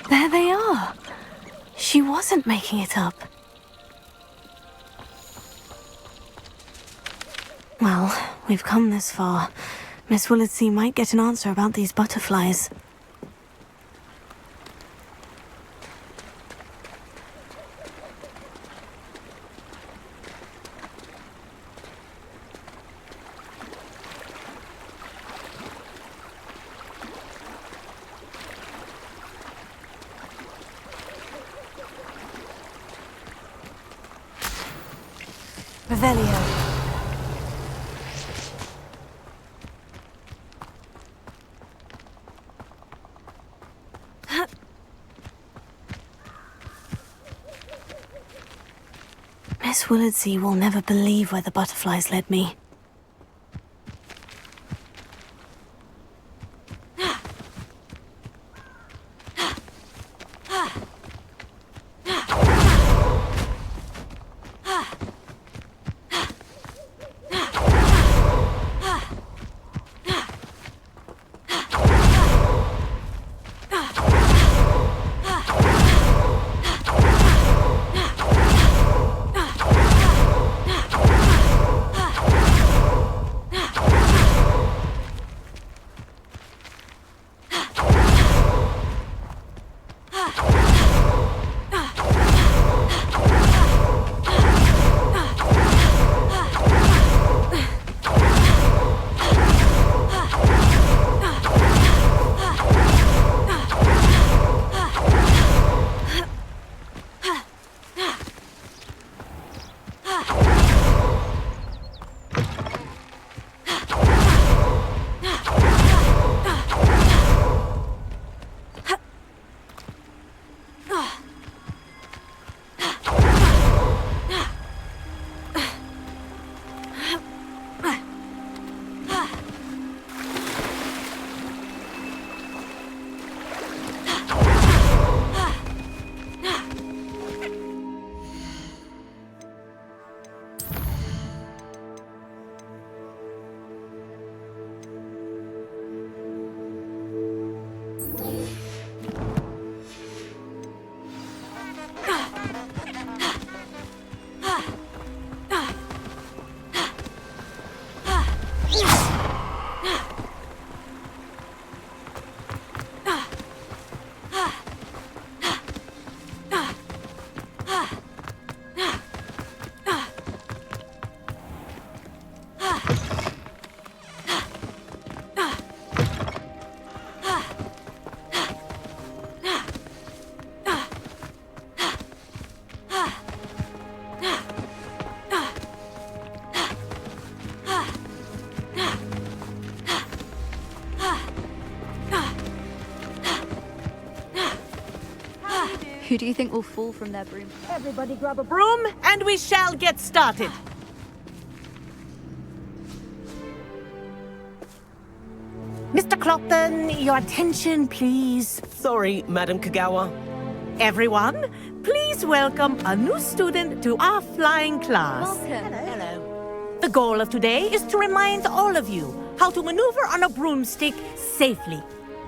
There they are. She wasn't making it up. Well, we've come this far. Miss Willardsea might get an answer about these butterflies. Revelio. Miss Willardsea will never believe where the butterflies led me. Who do you think will fall from their broom? Everybody grab a broom, and we shall get started. Mr. Clopton, your attention, please. Sorry, Madam Kagawa. Everyone, please welcome a new student to our flying class. Welcome. Hello. The goal of today is to remind all of you how to maneuver on a broomstick safely,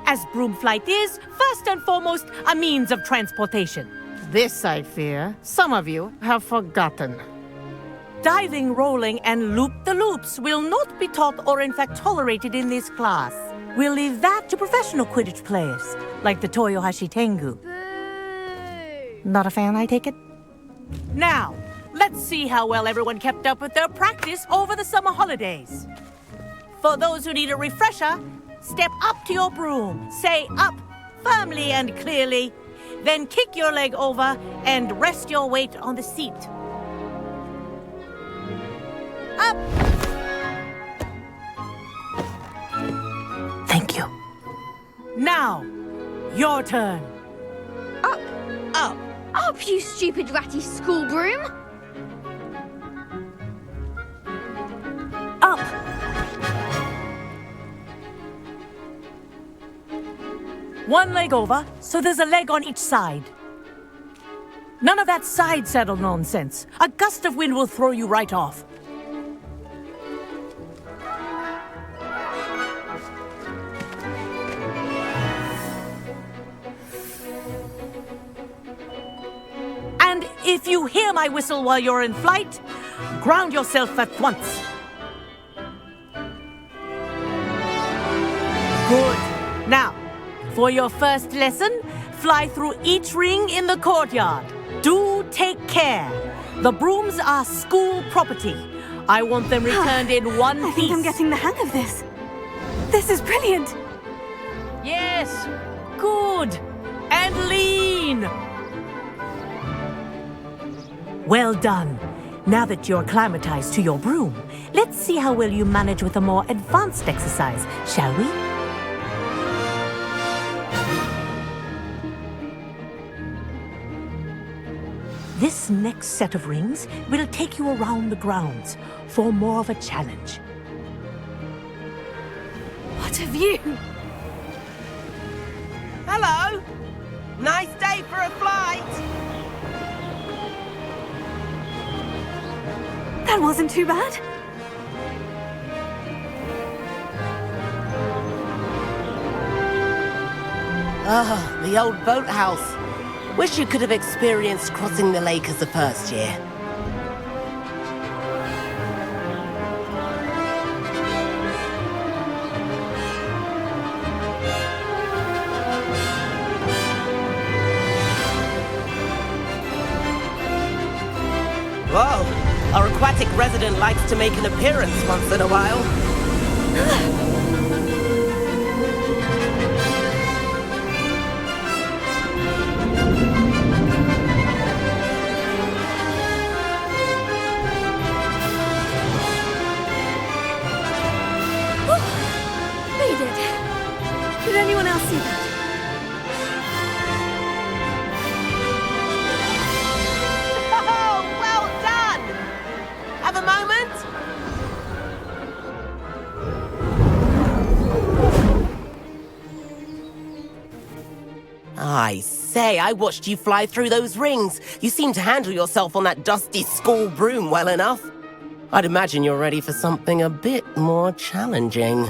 as broom flight is, first and foremost, a means of transportation. This, I fear, some of you have forgotten. Diving, rolling, and loop-the-loops will not be taught or in fact tolerated in this class. We'll leave that to professional Quidditch players, like the Toyohashi Tengu. Boo! Not a fan, I take it? Now, let's see how well everyone kept up with their practice over the summer holidays. For those who need a refresher, step up to your broom, say up firmly and clearly, then kick your leg over and rest your weight on the seat. Up! Thank you. Now, your turn. Up! Up! Up, you stupid ratty school broom! Up! One leg over, so there's a leg on each side. None of that side saddle nonsense. A gust of wind will throw you right off. If you hear my whistle while you're in flight, ground yourself at once. Good. Now, for your first lesson, fly through each ring in the courtyard. Do take care. The brooms are school property. I want them returned in one I piece. think I'm getting the hang of this. This is brilliant. Yes. Good. And lean. Well done. Now that you're acclimatized to your broom, let's see how well you manage with a more advanced exercise, shall we? This next set of rings will take you around the grounds for more of a challenge. What a view. Hello. Nice day for a flight. That wasn't too bad. Ah, the old boathouse. Wish you could have experienced crossing the lake as the first year. Whoa, our aquatic resident likes to make an appearance once in a while. Made it. Did anyone else see that? Oh, well done! Have a moment? I say, I watched you fly through those rings. You seem to handle yourself on that dusty school broom well enough. I'd imagine you're ready for something a bit more challenging.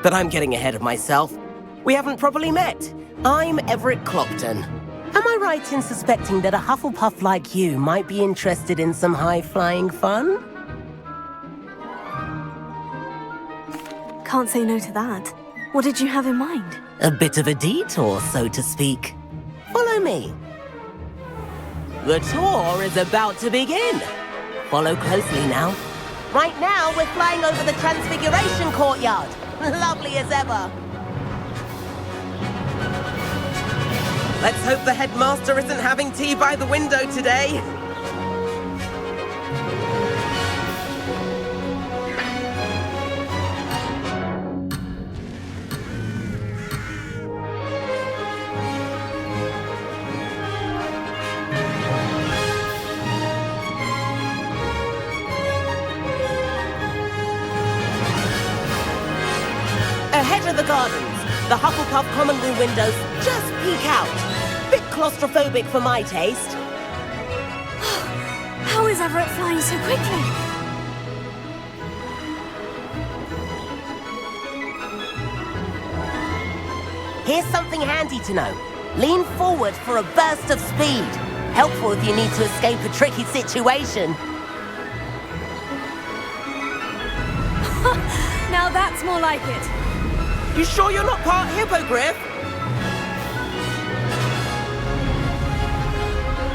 But I'm getting ahead of myself. We haven't properly met. I'm Everett Clopton. Am I right in suspecting that a Hufflepuff like you might be interested in some high-flying fun? Can't say no to that. What did you have in mind? A bit of a detour, so to speak. Follow me. The tour is about to begin. Follow closely now. Right now, we're flying over the Transfiguration Courtyard. Lovely as ever. Let's hope the headmaster isn't having tea by the window today. Ahead of the gardens, the Hufflepuff common room windows just peek out. Bit claustrophobic for my taste. How is Everett flying so quickly? Here's something handy to know. Lean forward for a burst of speed. Helpful if you need to escape a tricky situation. Now that's more like it. You sure you're not part hippogriff?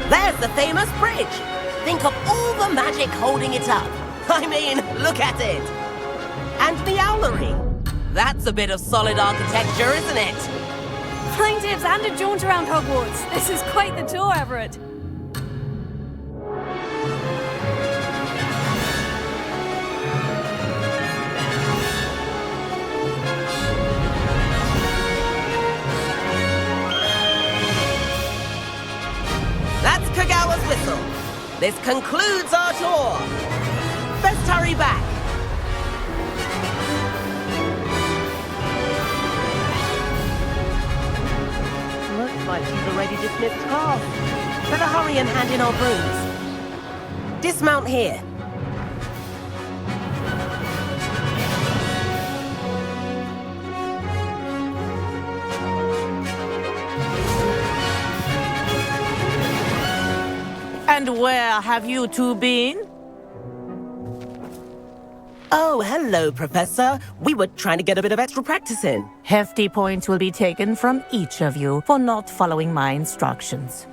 There's the famous bridge. Think of all the magic holding it up. I mean, look at it. And the owlery. That's a bit of solid architecture, isn't it? Flying tips and a jaunt around Hogwarts. This is quite the tour, Everett. That's Kagawa's whistle. This concludes our tour. Best hurry back. Looks like she's already dismissed class. Better hurry and hand in our brooms. Dismount here. And Where have you two been? Oh, hello, Professor. We were trying to get a bit of extra practice in. Hefty points will be taken from each of you for not following my instructions.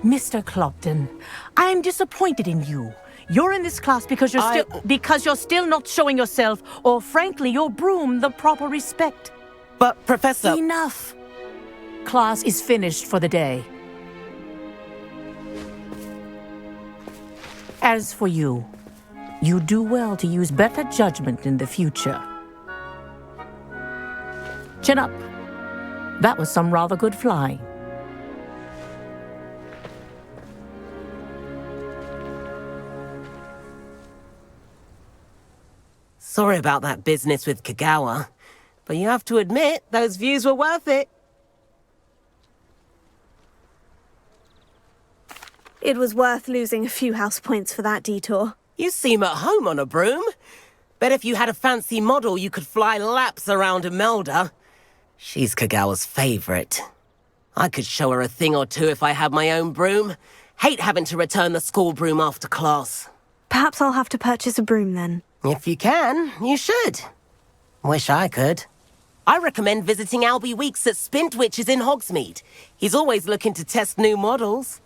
Mr. Clopton, I'm disappointed in you. You're in this class because you're still not showing yourself, or frankly, your broom the proper respect. But, Professor... Enough! Class is finished for the day. As for you, you do well to use better judgment in the future. Chin up. That was some rather good flying. Sorry about that business with Kagawa, but you have to admit, those views were worth it. It was worth losing a few house points for that detour. You seem at home on a broom. Bet if you had a fancy model, you could fly laps around Imelda. She's Kagawa's favorite. I could show her a thing or two if I had my own broom. Hate having to return the school broom after class. Perhaps I'll have to purchase a broom then. If you can, you should. Wish I could. I recommend visiting Albie Weeks at Spintwitches in Hogsmeade. He's always looking to test new models.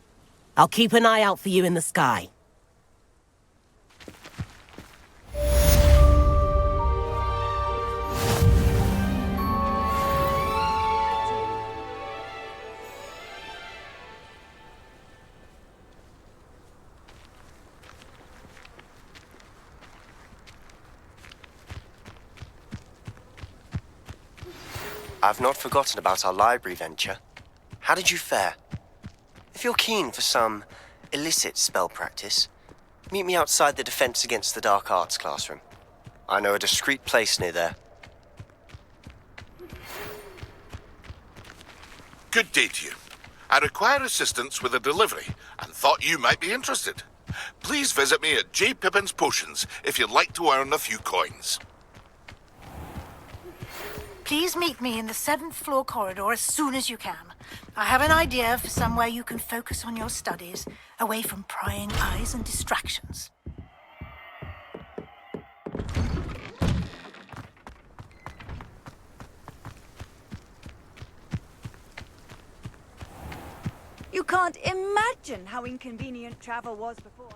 I'll keep an eye out for you in the sky. I've not forgotten about our library venture. How did you fare? If you're keen for some illicit spell practice, meet me outside the Defense Against the Dark Arts classroom. I know a discreet place near there. Good day to you. I require assistance with a delivery and thought you might be interested. Please visit me at J. Pippin's Potions if you'd like to earn a few coins. Please meet me in the 7th floor corridor as soon as you can. I have an idea for somewhere you can focus on your studies, away from prying eyes and distractions. You can't imagine how inconvenient travel was before.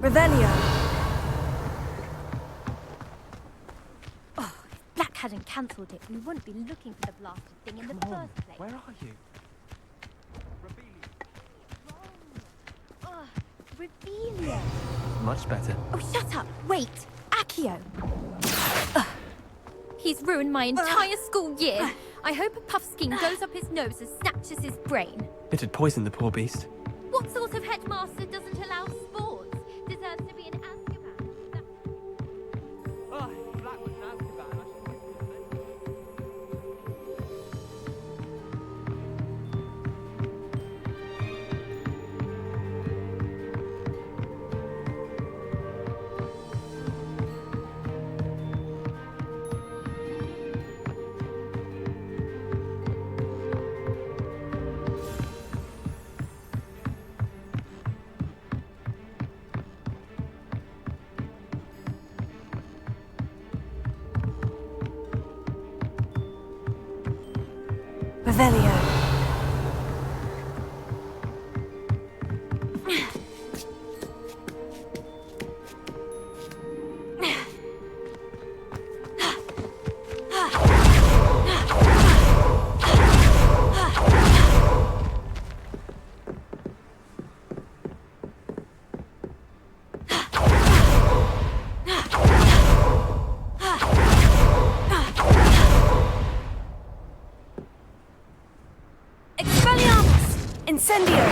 Revelio. Oh, if Black hadn't cancelled it, we wouldn't be looking for the blasted thing in the first place. Where are you? Revelia. Much better. Oh, shut up! Wait! Accio! He's ruined my entire school year. I hope a puff skein goes up his nose and snatches his brain. It had poisoned the poor beast. What sort of headmaster doesn't allow sports? Deserves to be in Azkaban. Oh, Blackwood and Azkaban. I should Revelio. Expelliarmus! Incendio!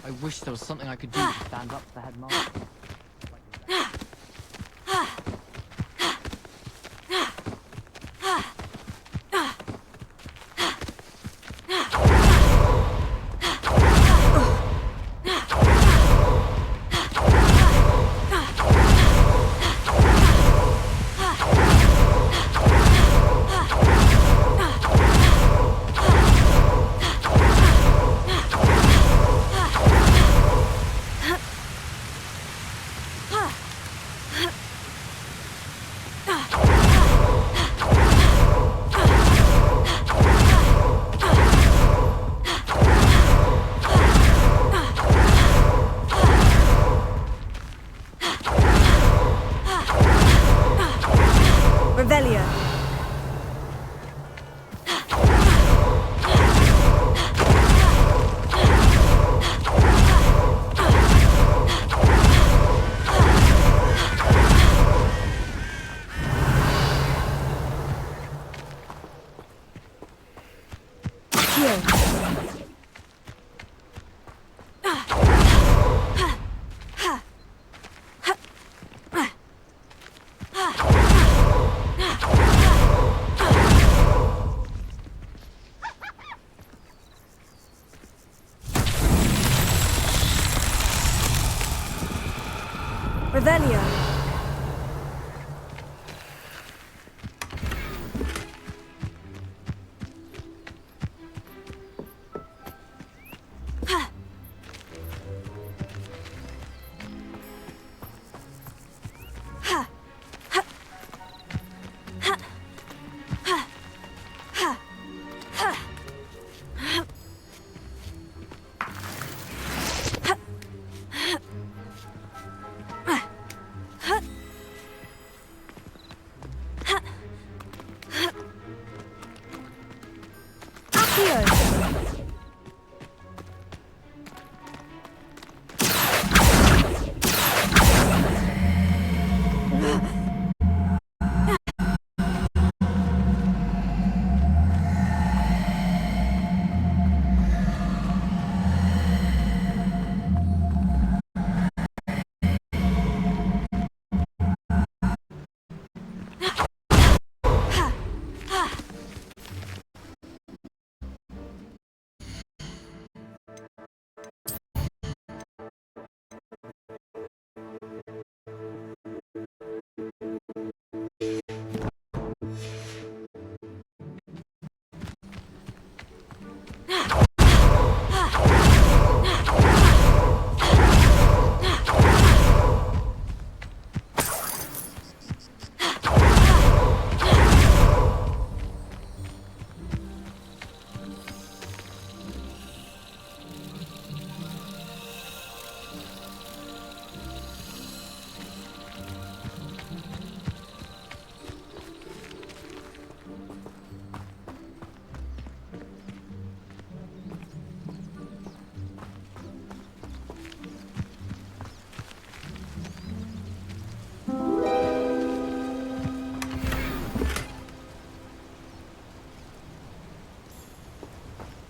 I wish there was something I could do to stand up to the headmaster. Revelio. Revelio.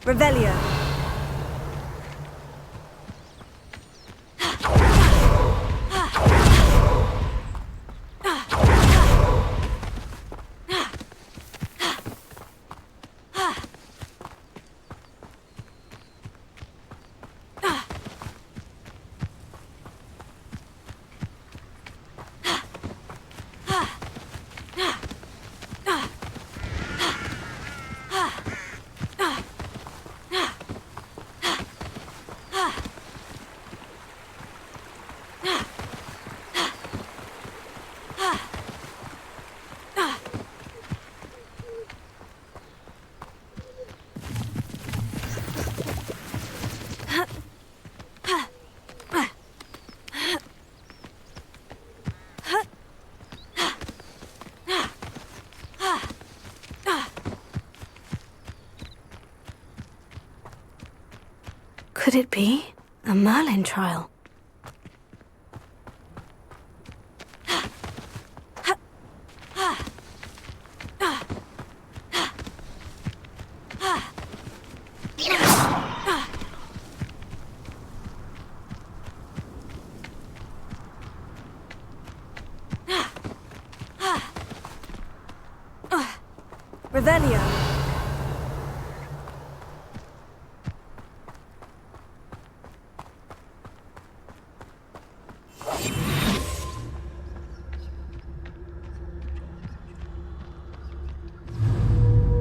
Revelio. Could it be a Merlin trial? Revelio.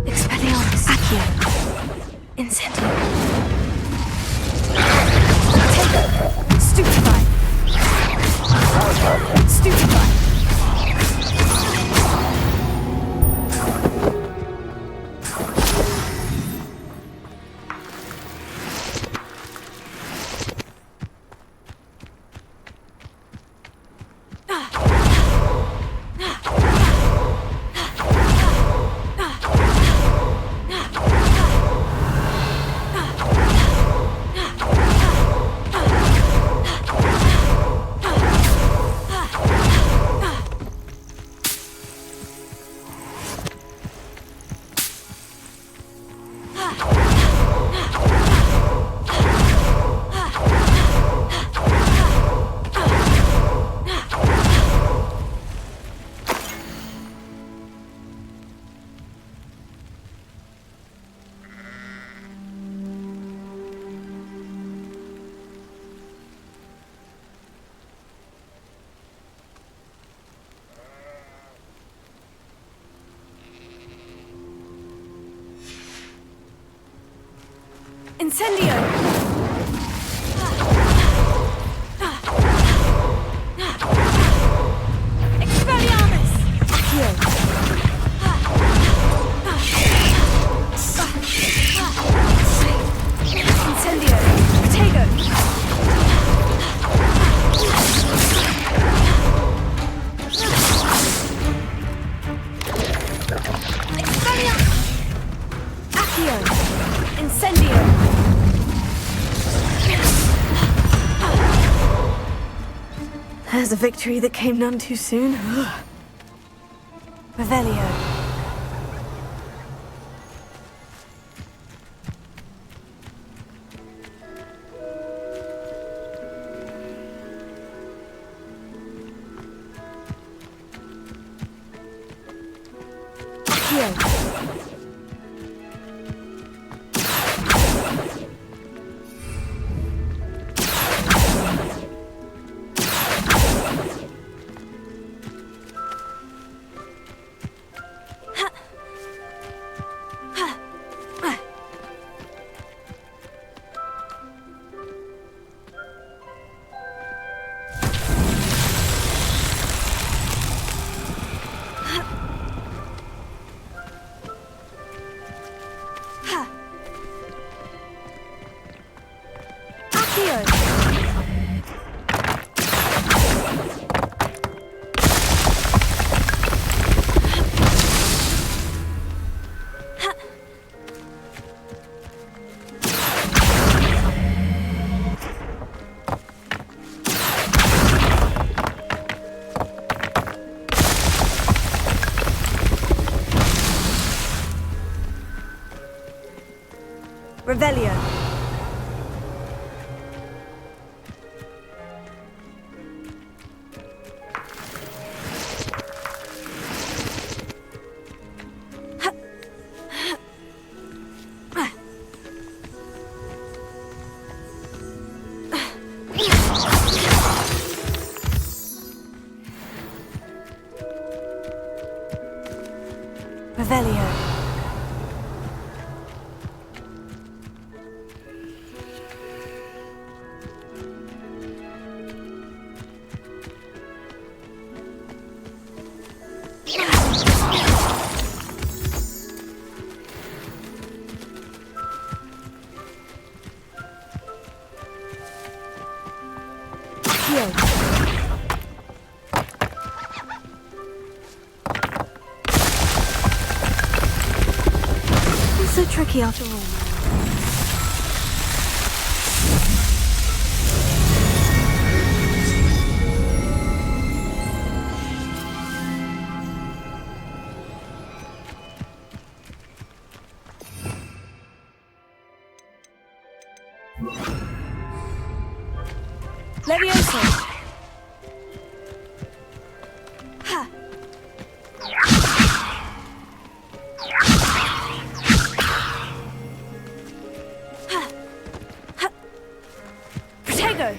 Expelliarmus. Accio. Incendio. Stupefy. Stupefy. Incendio! Expelliarmus! Accio! Incendio! Protego! Expelliarmus! Accio! Incendio! There's a victory that came none too soon. Revelio. Accio. Revelio. Revelio. It's so tricky after all. Levioso. Protego.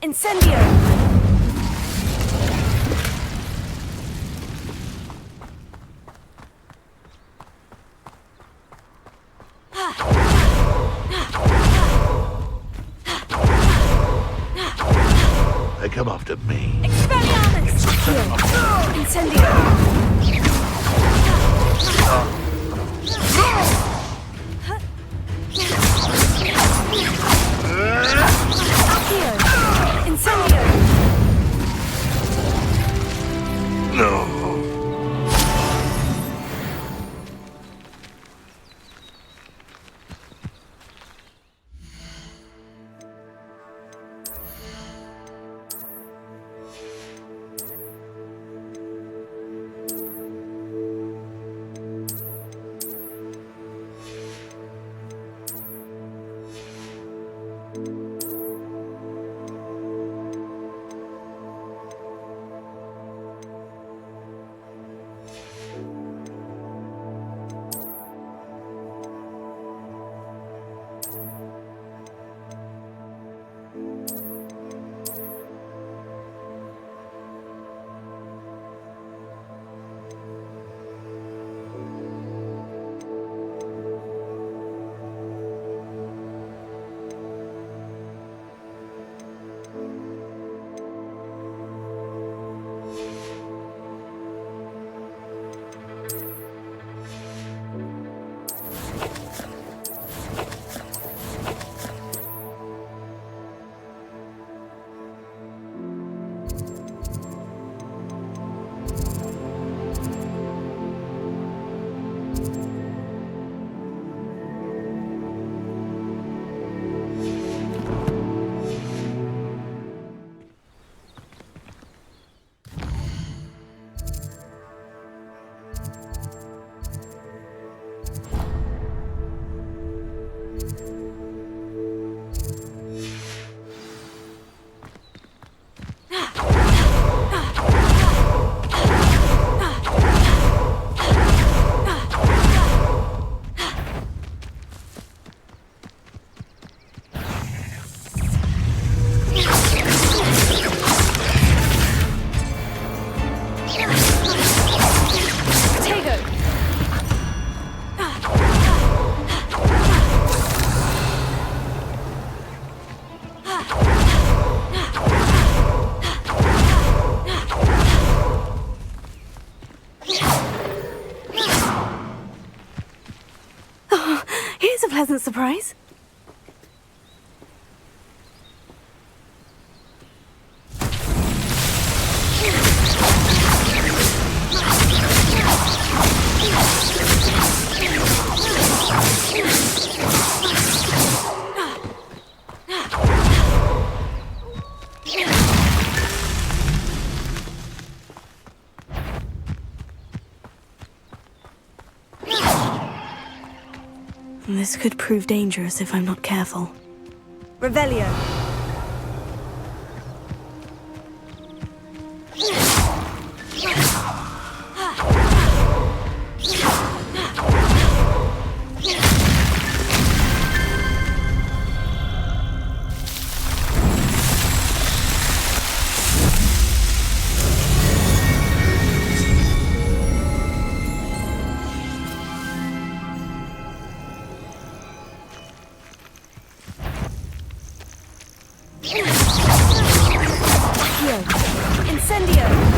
Incendio! They come after me. Expelliarmus! Incendio! Accio! Incendio! No. Oh, here's a pleasant surprise. This could prove dangerous if I'm not careful. Revelio. Incendio!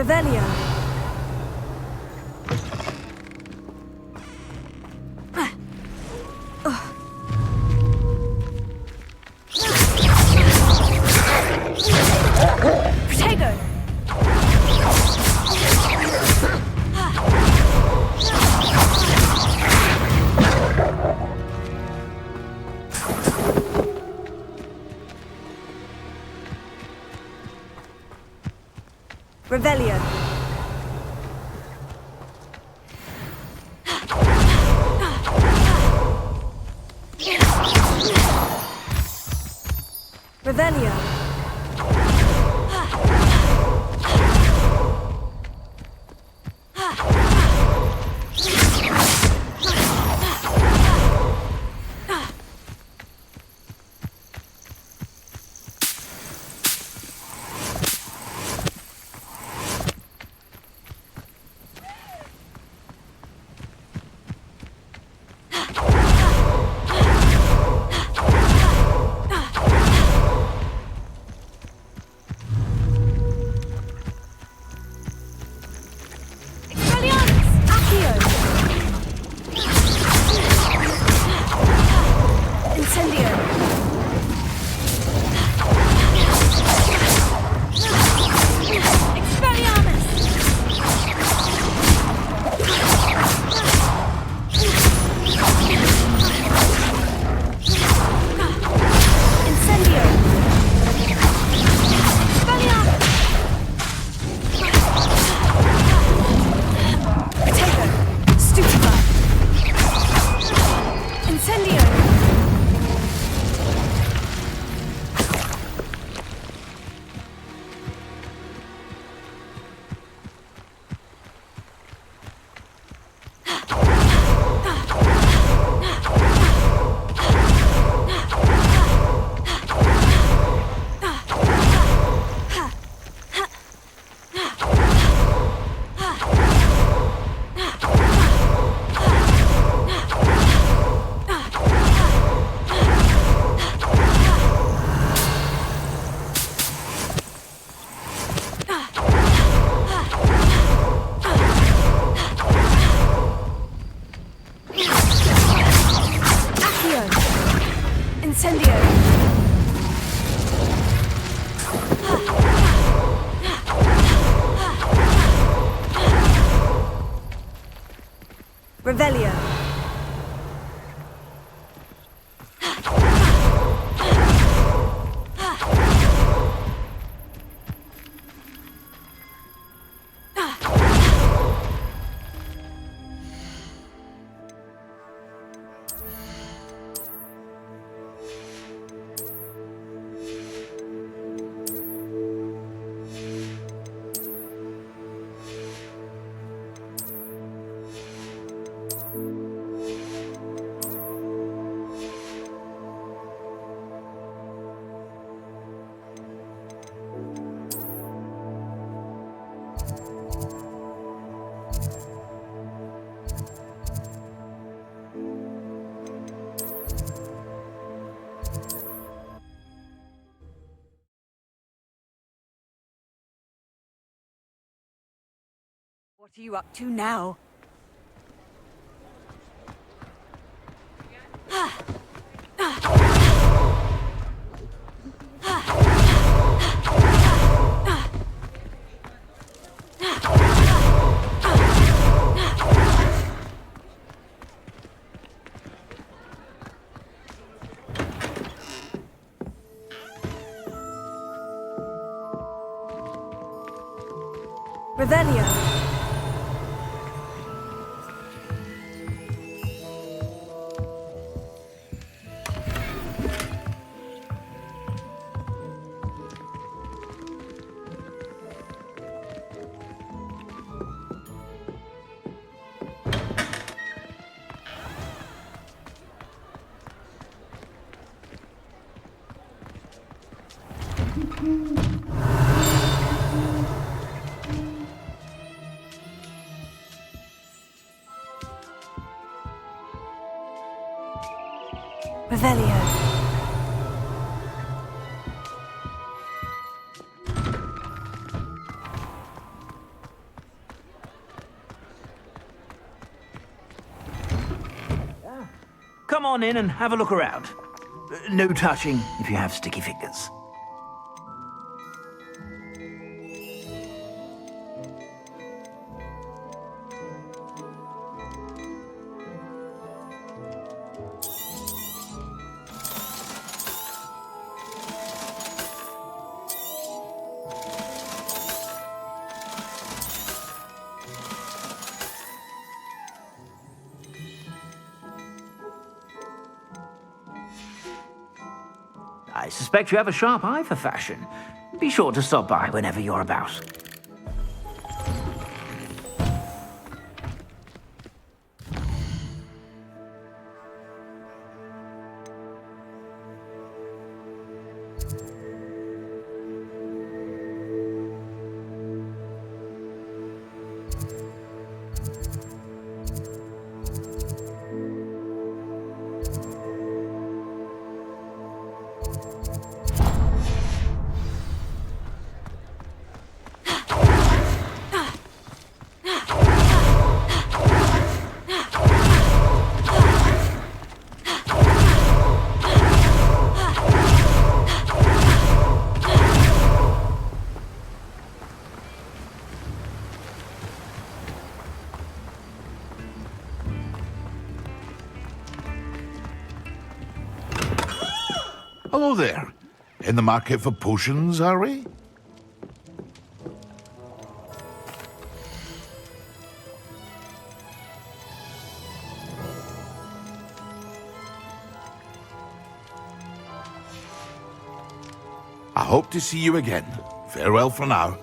Revelio. Protego. Revelio. Revelio. Revelio. What are you up to now? Revelio. Revelio. Come on in and have a look around. No touching if you have sticky fingers. I suspect you have a sharp eye for fashion. Be sure to stop by whenever you're about. Hello there. In the market for potions, are we? I hope to see you again. Farewell for now.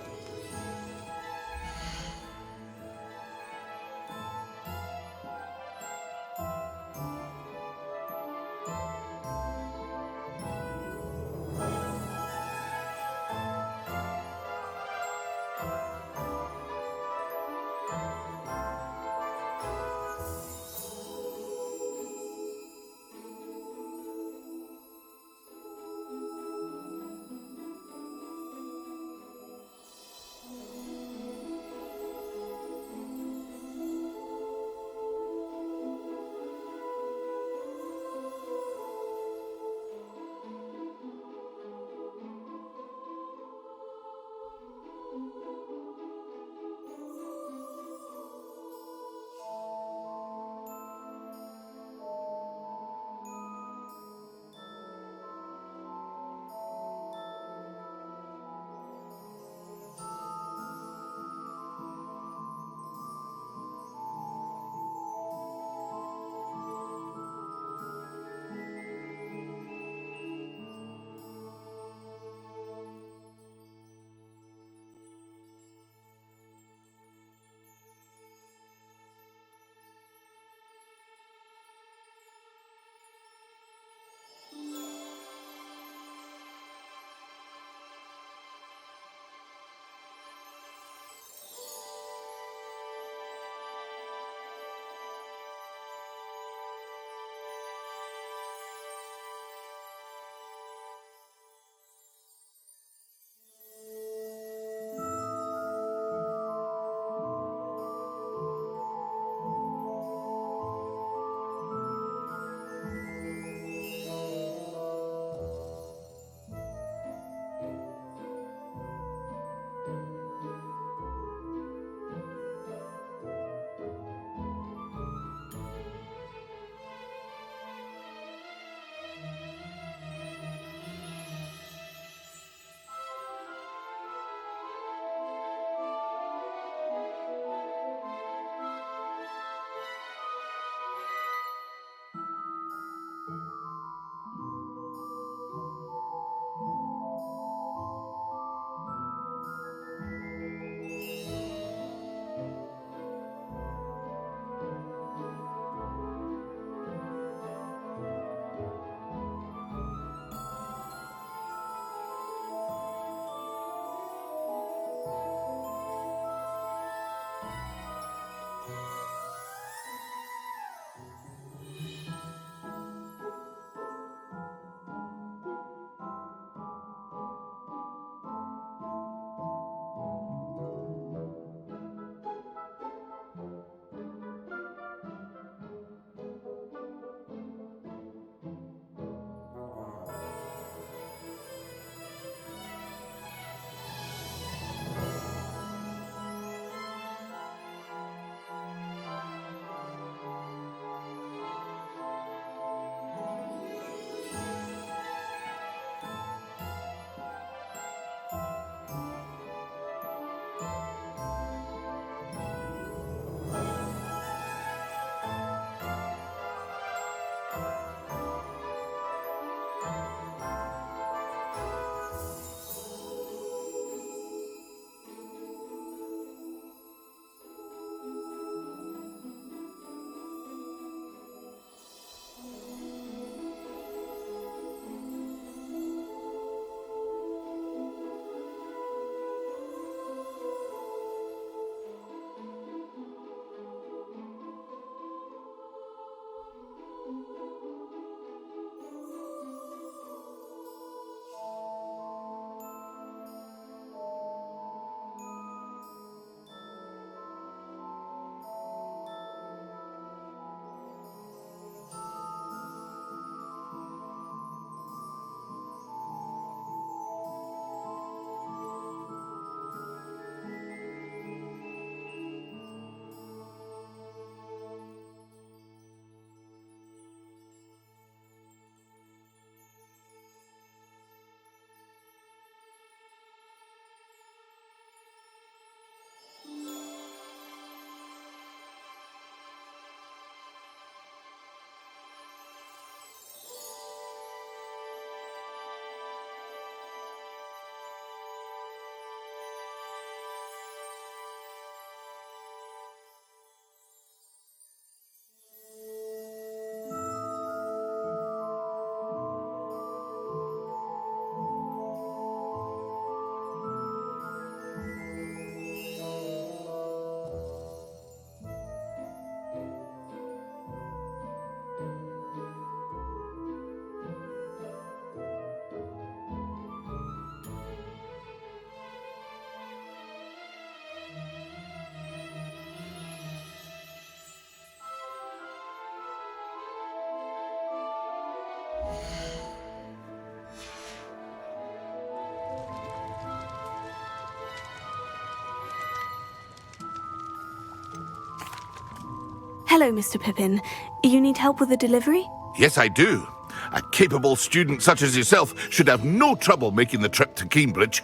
Hello, Mr. Pippin. You need help with a delivery? Yes, I do. A capable student such as yourself should have no trouble making the trip to Cambridge.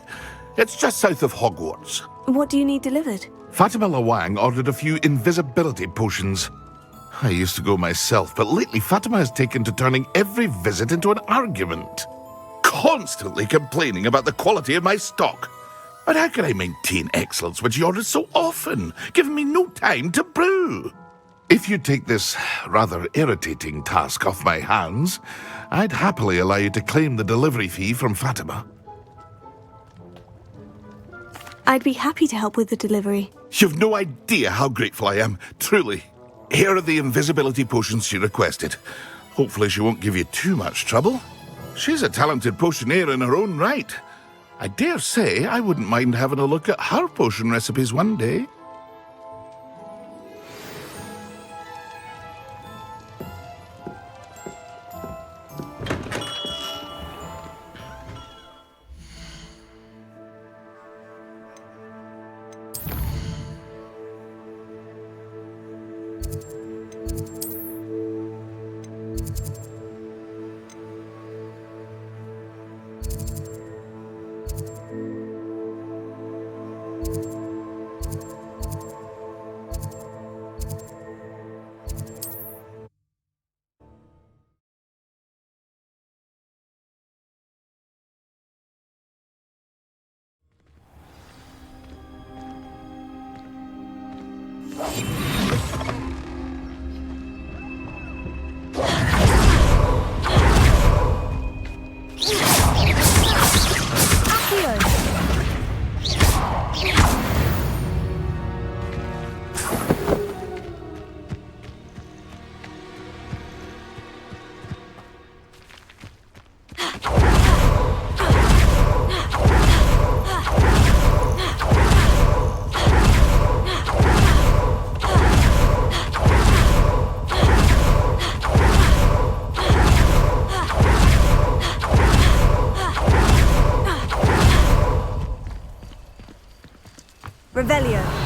It's just south of Hogwarts. What do you need delivered? Fatima Lawang ordered a few invisibility potions. I used to go myself, but lately Fatima has taken to turning every visit into an argument. Constantly complaining about the quality of my stock. But how can I maintain excellence when she orders so often, giving me no time to brew? If you take this rather irritating task off my hands, I'd happily allow you to claim the delivery fee from Fatima. I'd be happy to help with the delivery. You've no idea how grateful I am, truly. Here are the invisibility potions she requested. Hopefully she won't give you too much trouble. She's a talented potioneer in her own right. I dare say I wouldn't mind having a look at her potion recipes one day. Revelio.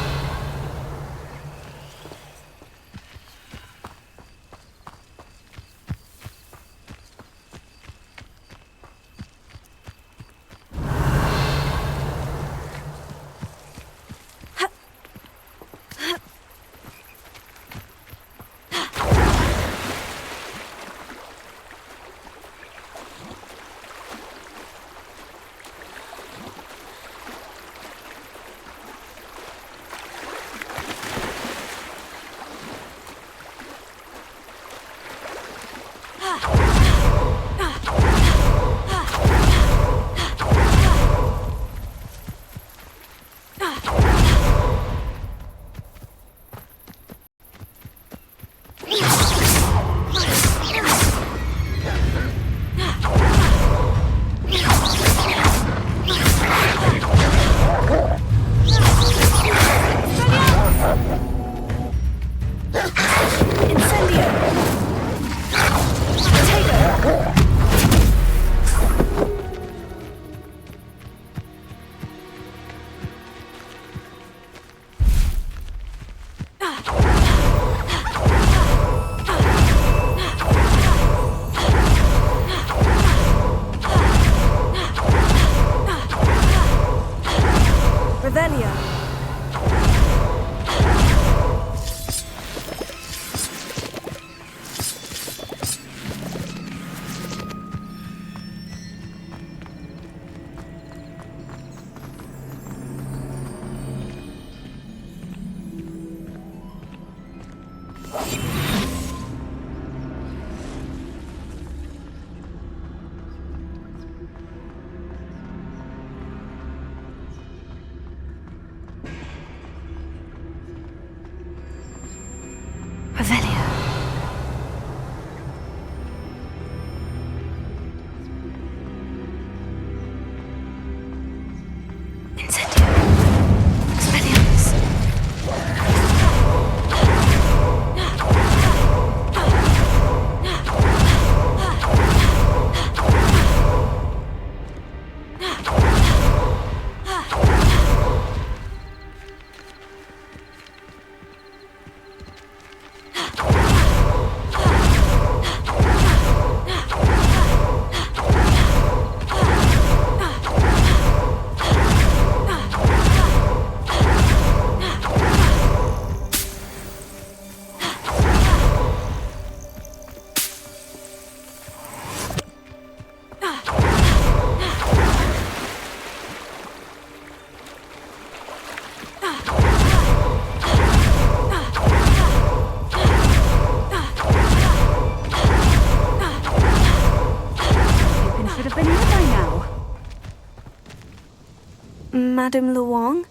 Madame Luong?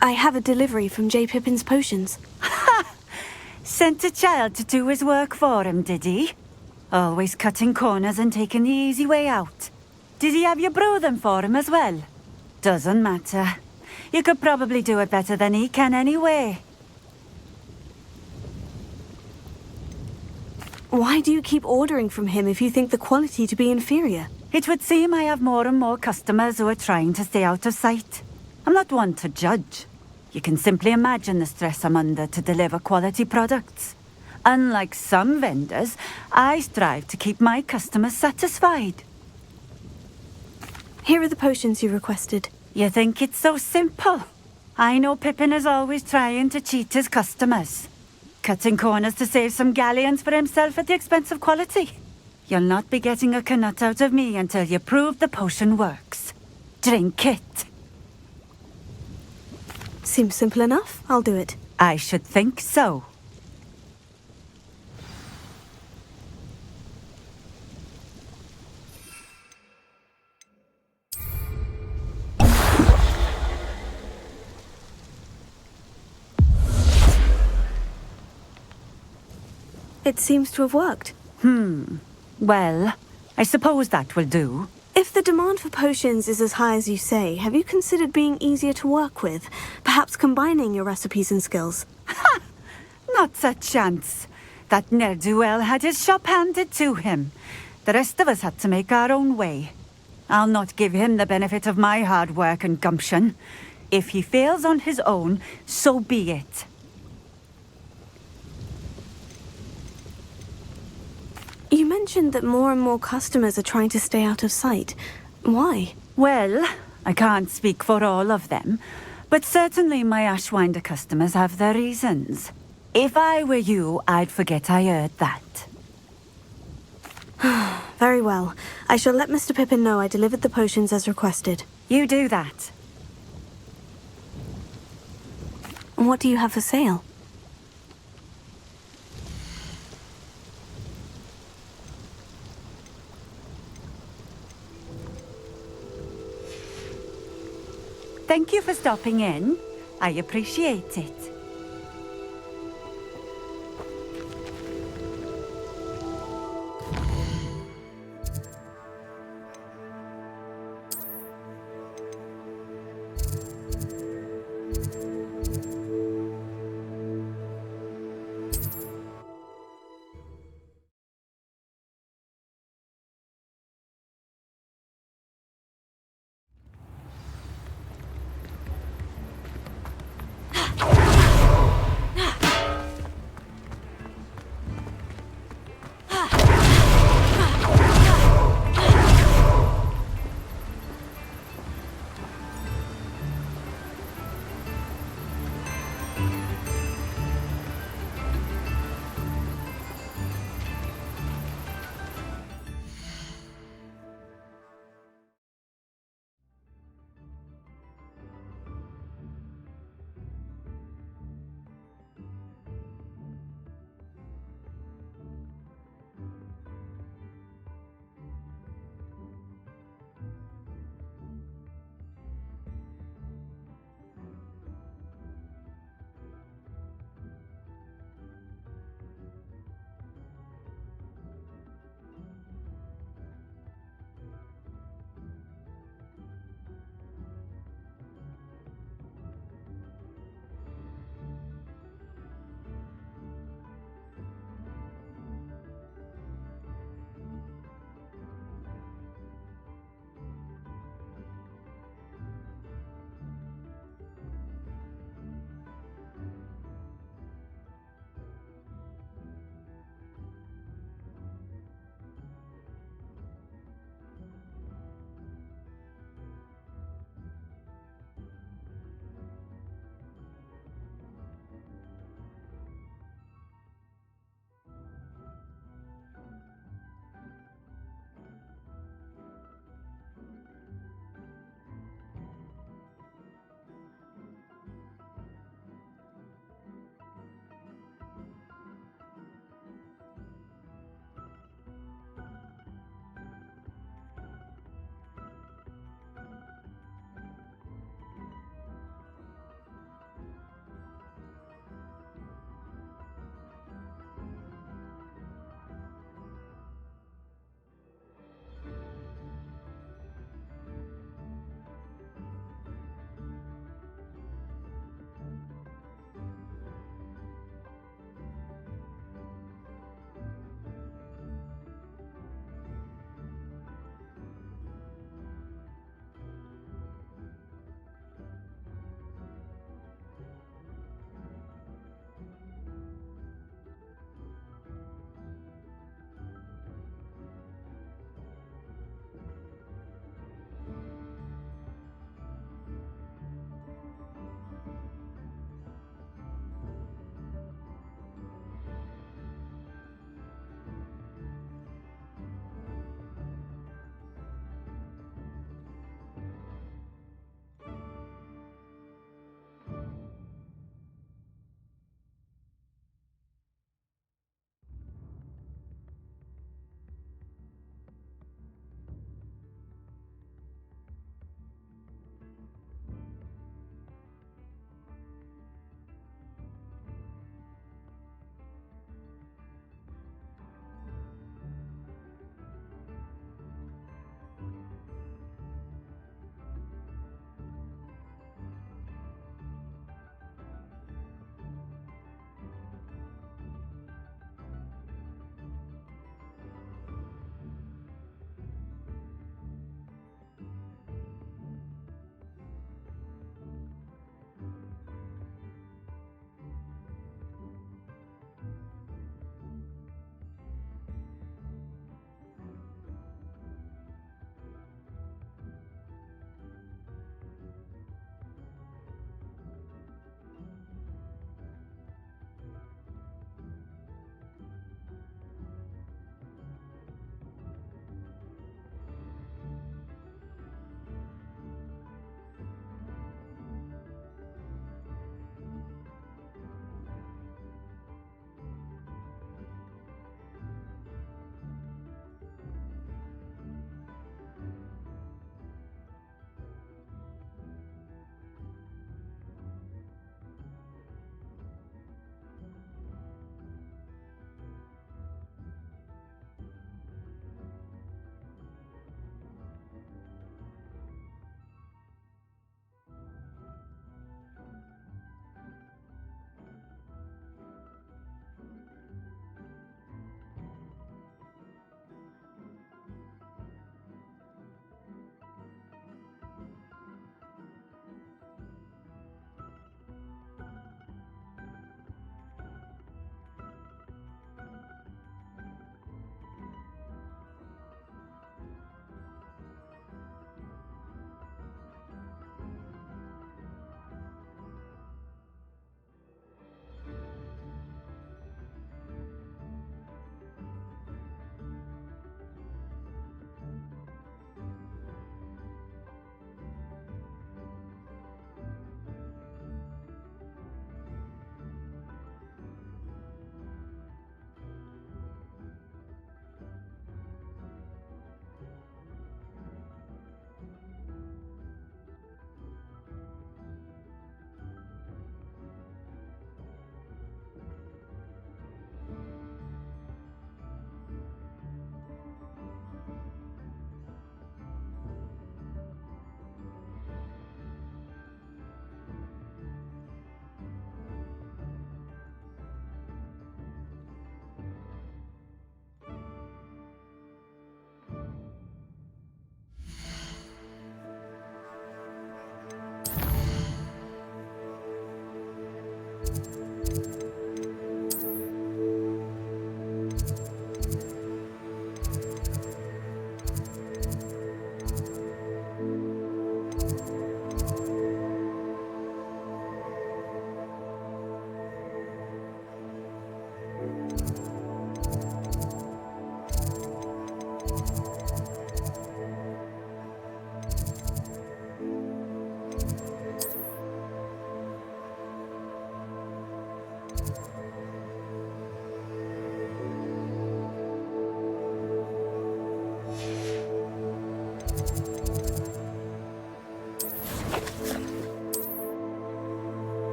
I have a delivery from J. Pippin's Potions. Sent a child to do his work for him, did he? Always cutting corners and taking the easy way out. Did he have you brew them for him as well? Doesn't matter. You could probably do it better than he can anyway. Why do you keep ordering from him if you think the quality to be inferior? It would seem I have more and more customers who are trying to stay out of sight. I'm not one to judge. You can simply imagine the stress I'm under to deliver quality products. Unlike some vendors, I strive to keep my customers satisfied. Here are the potions you requested. You think it's so simple? I know Pippin is always trying to cheat his customers. Cutting corners to save some galleons for himself at the expense of quality. You'll not be getting a canut out of me until you prove the potion works. Drink it. Seems simple enough. I'll do it. I should think so. It seems to have worked. Well, I suppose that will do. If the demand for potions is as high as you say, have you considered being easier to work with? Perhaps combining your recipes and skills? Not a chance. That ne'er-do-well had his shop handed to him. The rest of us had to make our own way. I'll not give him the benefit of my hard work and gumption. If he fails on his own, so be it. You mentioned that more and more customers are trying to stay out of sight. Why? Well, I can't speak for all of them, but certainly my Ashwinder customers have their reasons. If I were you, I'd forget I heard that. Very well. I shall let Mr. Pippin know I delivered the potions as requested. You do that. What do you have for sale? Thank you for stopping in. I appreciate it.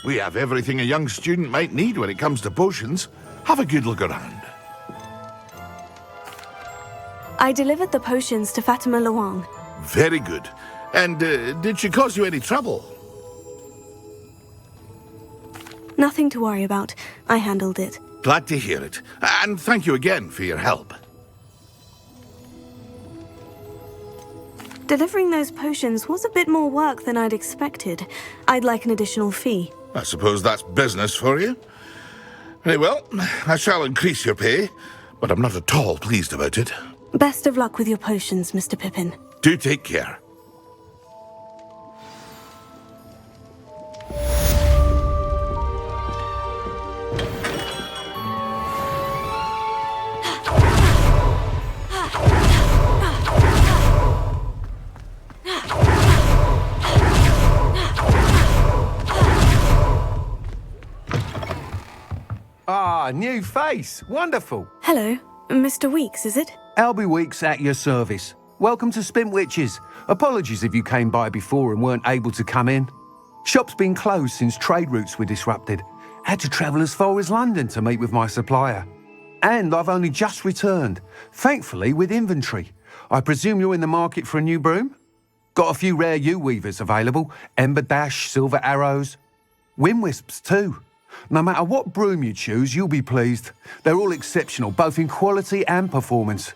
We have everything a young student might need when it comes to potions. Have a good look around. I delivered the potions to Fatima Luang. Very good. And did she cause you any trouble? Nothing to worry about. I handled it. Glad to hear it. And thank you again for your help. Delivering those potions was a bit more work than I'd expected. I'd like an additional fee. I suppose that's business for you. Very well, I shall increase your pay, but I'm not at all pleased about it. Best of luck with your potions, Mr. Pippin. Do take care. Ah, new face. Wonderful. Hello, Mr. Weeks, is it? Albie Weeks at your service. Welcome to Spintwitches. Apologies if you came by before and weren't able to come in. Shop's been closed since trade routes were disrupted. Had to travel as far as London to meet with my supplier. And I've only just returned, thankfully with inventory. I presume you're in the market for a new broom? Got a few rare yew-weavers available. Ember Dash, Silver Arrows. Wind-wisps too. No matter what broom you choose, you'll be pleased. They're all exceptional, both in quality and performance.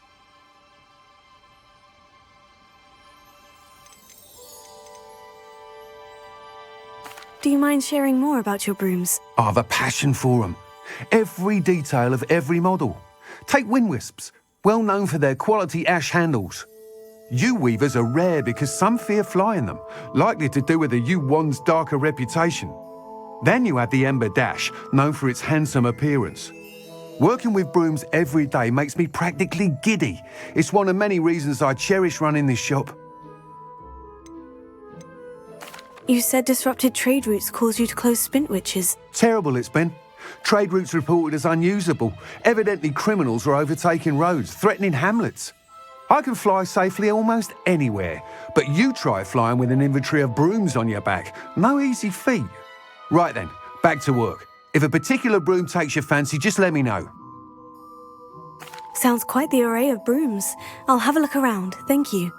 Do you mind sharing more about your brooms? I have a passion for them. Every detail of every model. Take Wind-wisps, well known for their quality ash handles. Yew-weavers are rare because some fear flying them, likely to do with the yew wand's darker reputation. Then you have the Ember Dash, known for its handsome appearance. Working with brooms every day makes me practically giddy. It's one of many reasons I cherish running this shop. You said disrupted trade routes caused you to close Spintwitches. Terrible it's been. Trade routes reported as unusable. Evidently criminals are overtaking roads, threatening hamlets. I can fly safely almost anywhere, but you try flying with an inventory of brooms on your back. No easy feat. Right then, back to work. If a particular broom takes your fancy, just let me know. Sounds quite the array of brooms. I'll have a look around, thank you.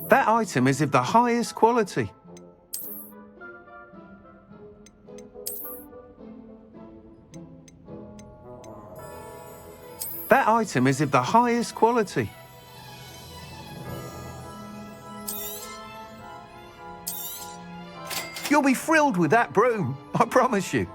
That item is of the highest quality. That item is of the highest quality. You'll be thrilled with that broom, I promise you.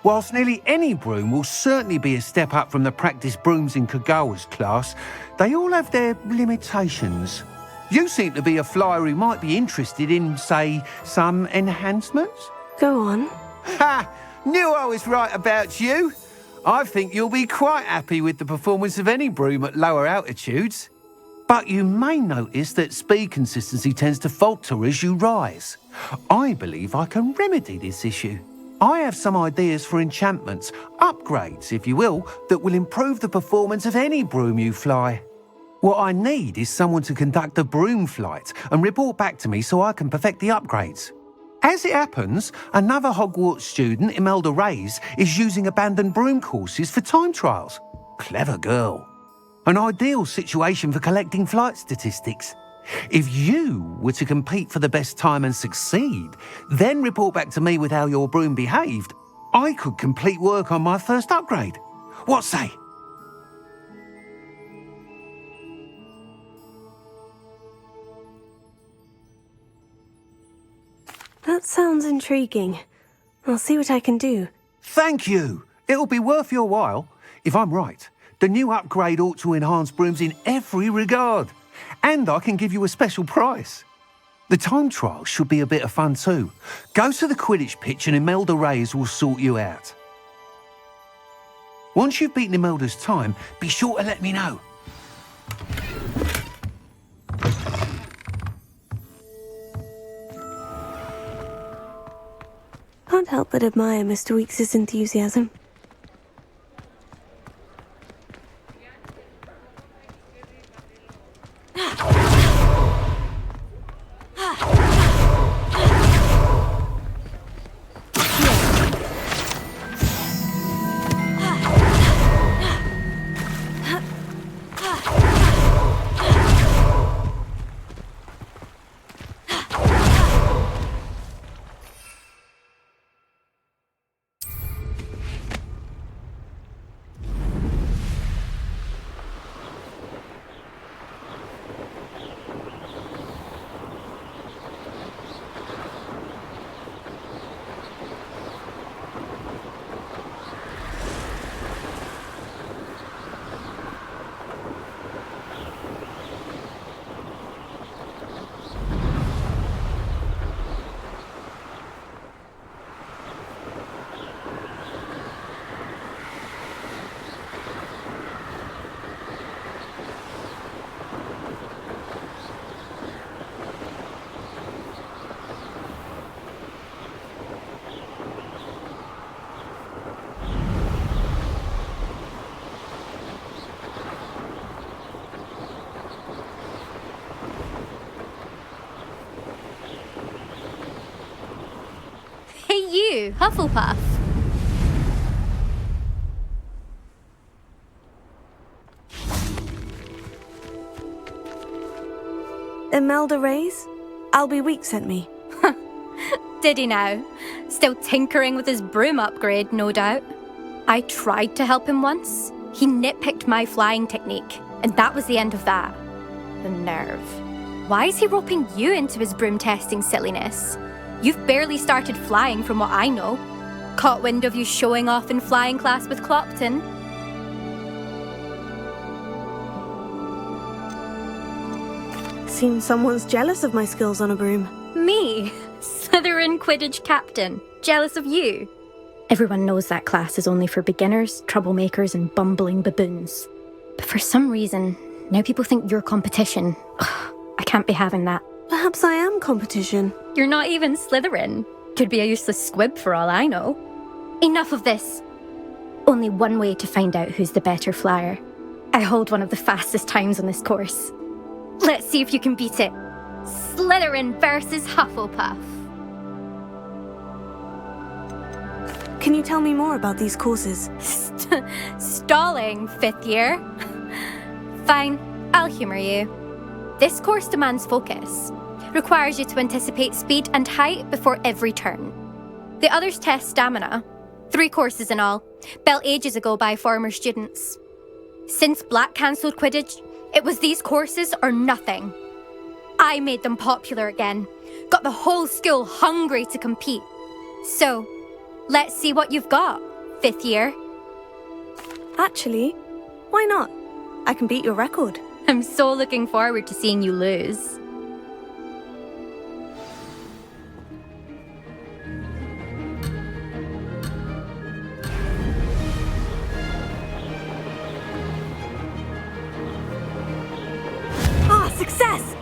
Whilst nearly any broom will certainly be a step up from the practice brooms in Kagawa's class, they all have their limitations. You seem to be a flyer who might be interested in, say, some enhancements? Go on. Ha! Knew I was right about you. I think you'll be quite happy with the performance of any broom at lower altitudes. But you may notice that speed consistency tends to falter as you rise. I believe I can remedy this issue. I have some ideas for enchantments, upgrades, if you will, that will improve the performance of any broom you fly. What I need is someone to conduct a broom flight and report back to me so I can perfect the upgrades. As it happens, another Hogwarts student, Imelda Reyes, is using abandoned broom courses for time trials. Clever girl. An ideal situation for collecting flight statistics. If you were to compete for the best time and succeed, then report back to me with how your broom behaved, I could complete work on my first upgrade. What say? That sounds intriguing. I'll see what I can do. Thank you. It'll be worth your while. If I'm right, the new upgrade ought to enhance brooms in every regard. And I can give you a special price. The time trial should be a bit of fun too. Go to the Quidditch pitch and Imelda Reyes will sort you out. Once you've beaten Imelda's time, be sure to let me know. Can't help but admire Mr. Weekes' enthusiasm. Hey you, Hufflepuff. Imelda Reyes? Albie Week sent me. Did he now? Still tinkering with his broom upgrade, no doubt. I tried to help him once. He nitpicked my flying technique, and that was the end of that. The nerve. Why is he roping you into his broom testing silliness? You've barely started flying from what I know. Caught wind of you showing off in flying class with Clopton. Seems someone's jealous of my skills on a broom. Me? Slytherin Quidditch captain. Jealous of you? Everyone knows that class is only for beginners, troublemakers, and bumbling baboons. But for some reason, now people think you're competition. Ugh, I can't be having that. Perhaps I am competition. You're not even Slytherin. Could be a useless squib for all I know. Enough of this. Only one way to find out who's the better flyer. I hold one of the fastest times on this course. Let's see if you can beat it. Slytherin versus Hufflepuff. Can you tell me more about these courses? Stalling, 5th year. Fine, I'll humour you. This course demands focus. Requires you to anticipate speed and height before every turn. The others test stamina. 3 courses in all, built ages ago by former students. Since Black cancelled Quidditch, it was these courses or nothing. I made them popular again. Got the whole school hungry to compete. So, let's see what you've got, 5th year. Actually, why not? I can beat your record. I'm so looking forward to seeing you lose. Success!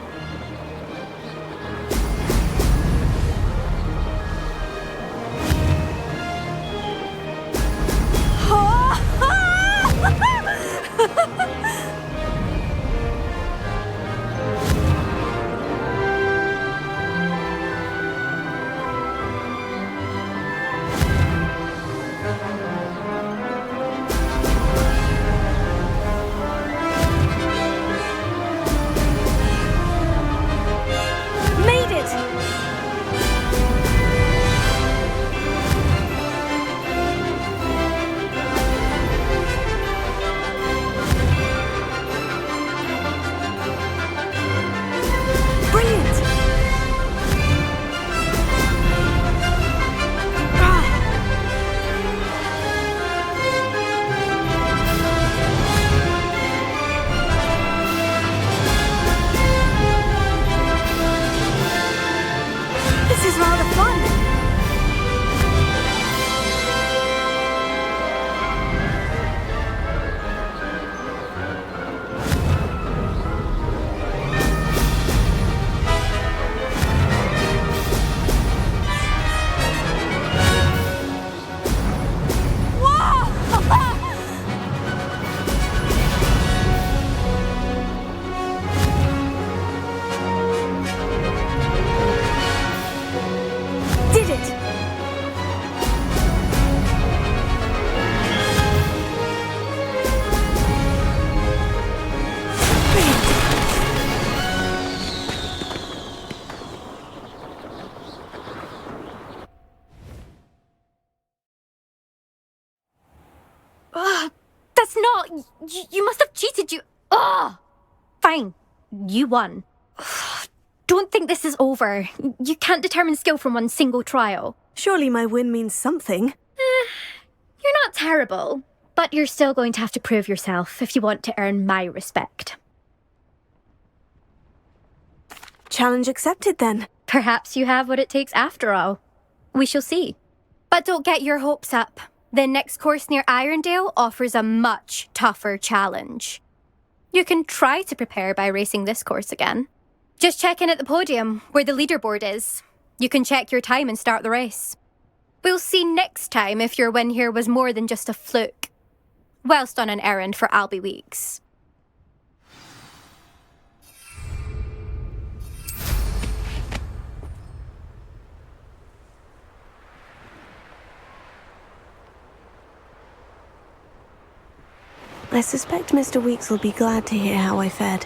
That's not... You must have cheated, you... Ugh! Fine. You won. Don't think this is over. You can't determine skill from one single trial. Surely my win means something. You're not terrible, but you're still going to have to prove yourself if you want to earn my respect. Challenge accepted, then. Perhaps you have what it takes after all. We shall see. But don't get your hopes up. The next course near Irondale offers a much tougher challenge. You can try to prepare by racing this course again. Just check in at the podium, where the leaderboard is. You can check your time and start the race. We'll see next time if your win here was more than just a fluke, whilst on an errand for Albie Weeks. I suspect Mr. Weeks will be glad to hear how I fared.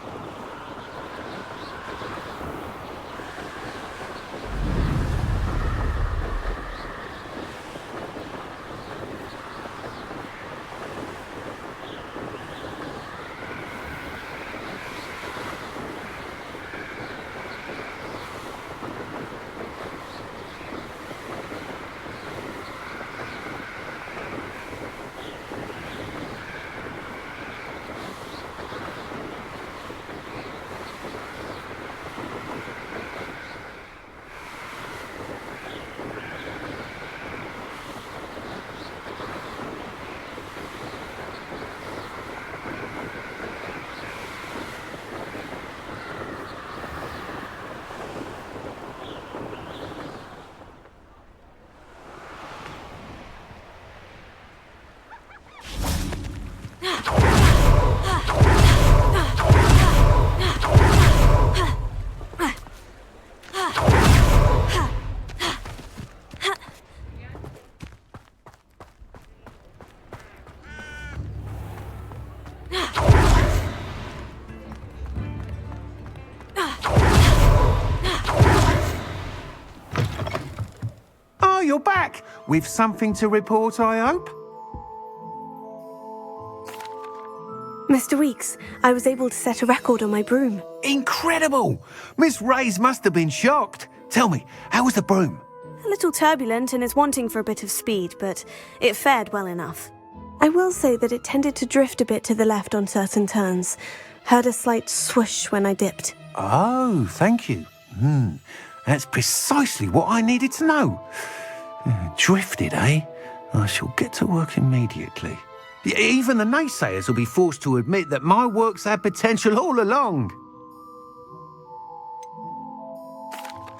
You're back with something to report, I hope? Mr. Weeks, I was able to set a record on my broom. Incredible! Miss Reyes must have been shocked. Tell me, how was the broom? A little turbulent and is wanting for a bit of speed, but it fared well enough. I will say that it tended to drift a bit to the left on certain turns. Heard a slight swoosh when I dipped. Oh, thank you. That's precisely what I needed to know. Drifted, eh? I shall get to work immediately. Even the naysayers will be forced to admit that my work's had potential all along.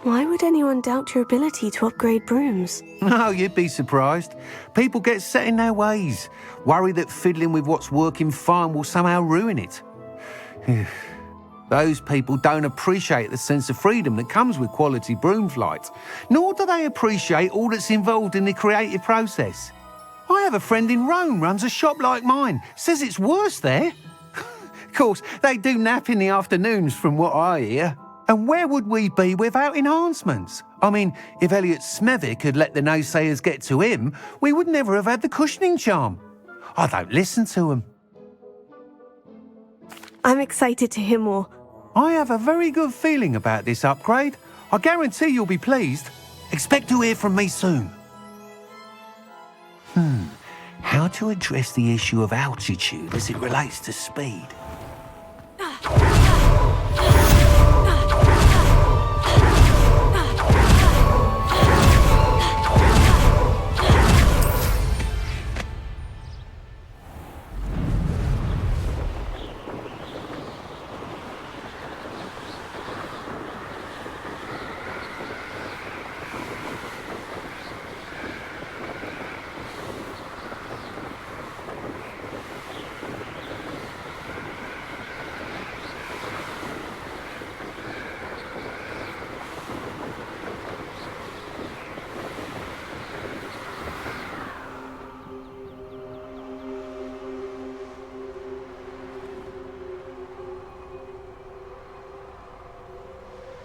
Why would anyone doubt your ability to upgrade brooms? Oh, you'd be surprised. People get set in their ways, worry that fiddling with what's working fine will somehow ruin it. Those people don't appreciate the sense of freedom that comes with quality broom flight, nor do they appreciate all that's involved in the creative process. I have a friend in Rome runs a shop like mine, says it's worse there. Of course, they do nap in the afternoons from what I hear. And where would we be without enhancements? I mean, if Elliot Smethwick had let the naysayers get to him, we would never have had the cushioning charm. I don't listen to them. I'm excited to hear more. I have a very good feeling about this upgrade. I guarantee you'll be pleased. Expect to hear from me soon. How to address the issue of altitude as it relates to speed?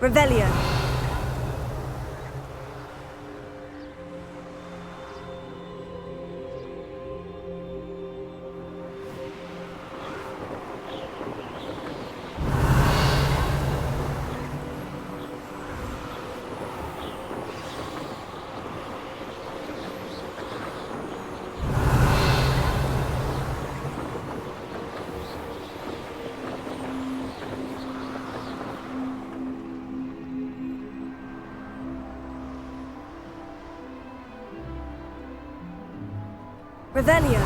Revelio. Revelio.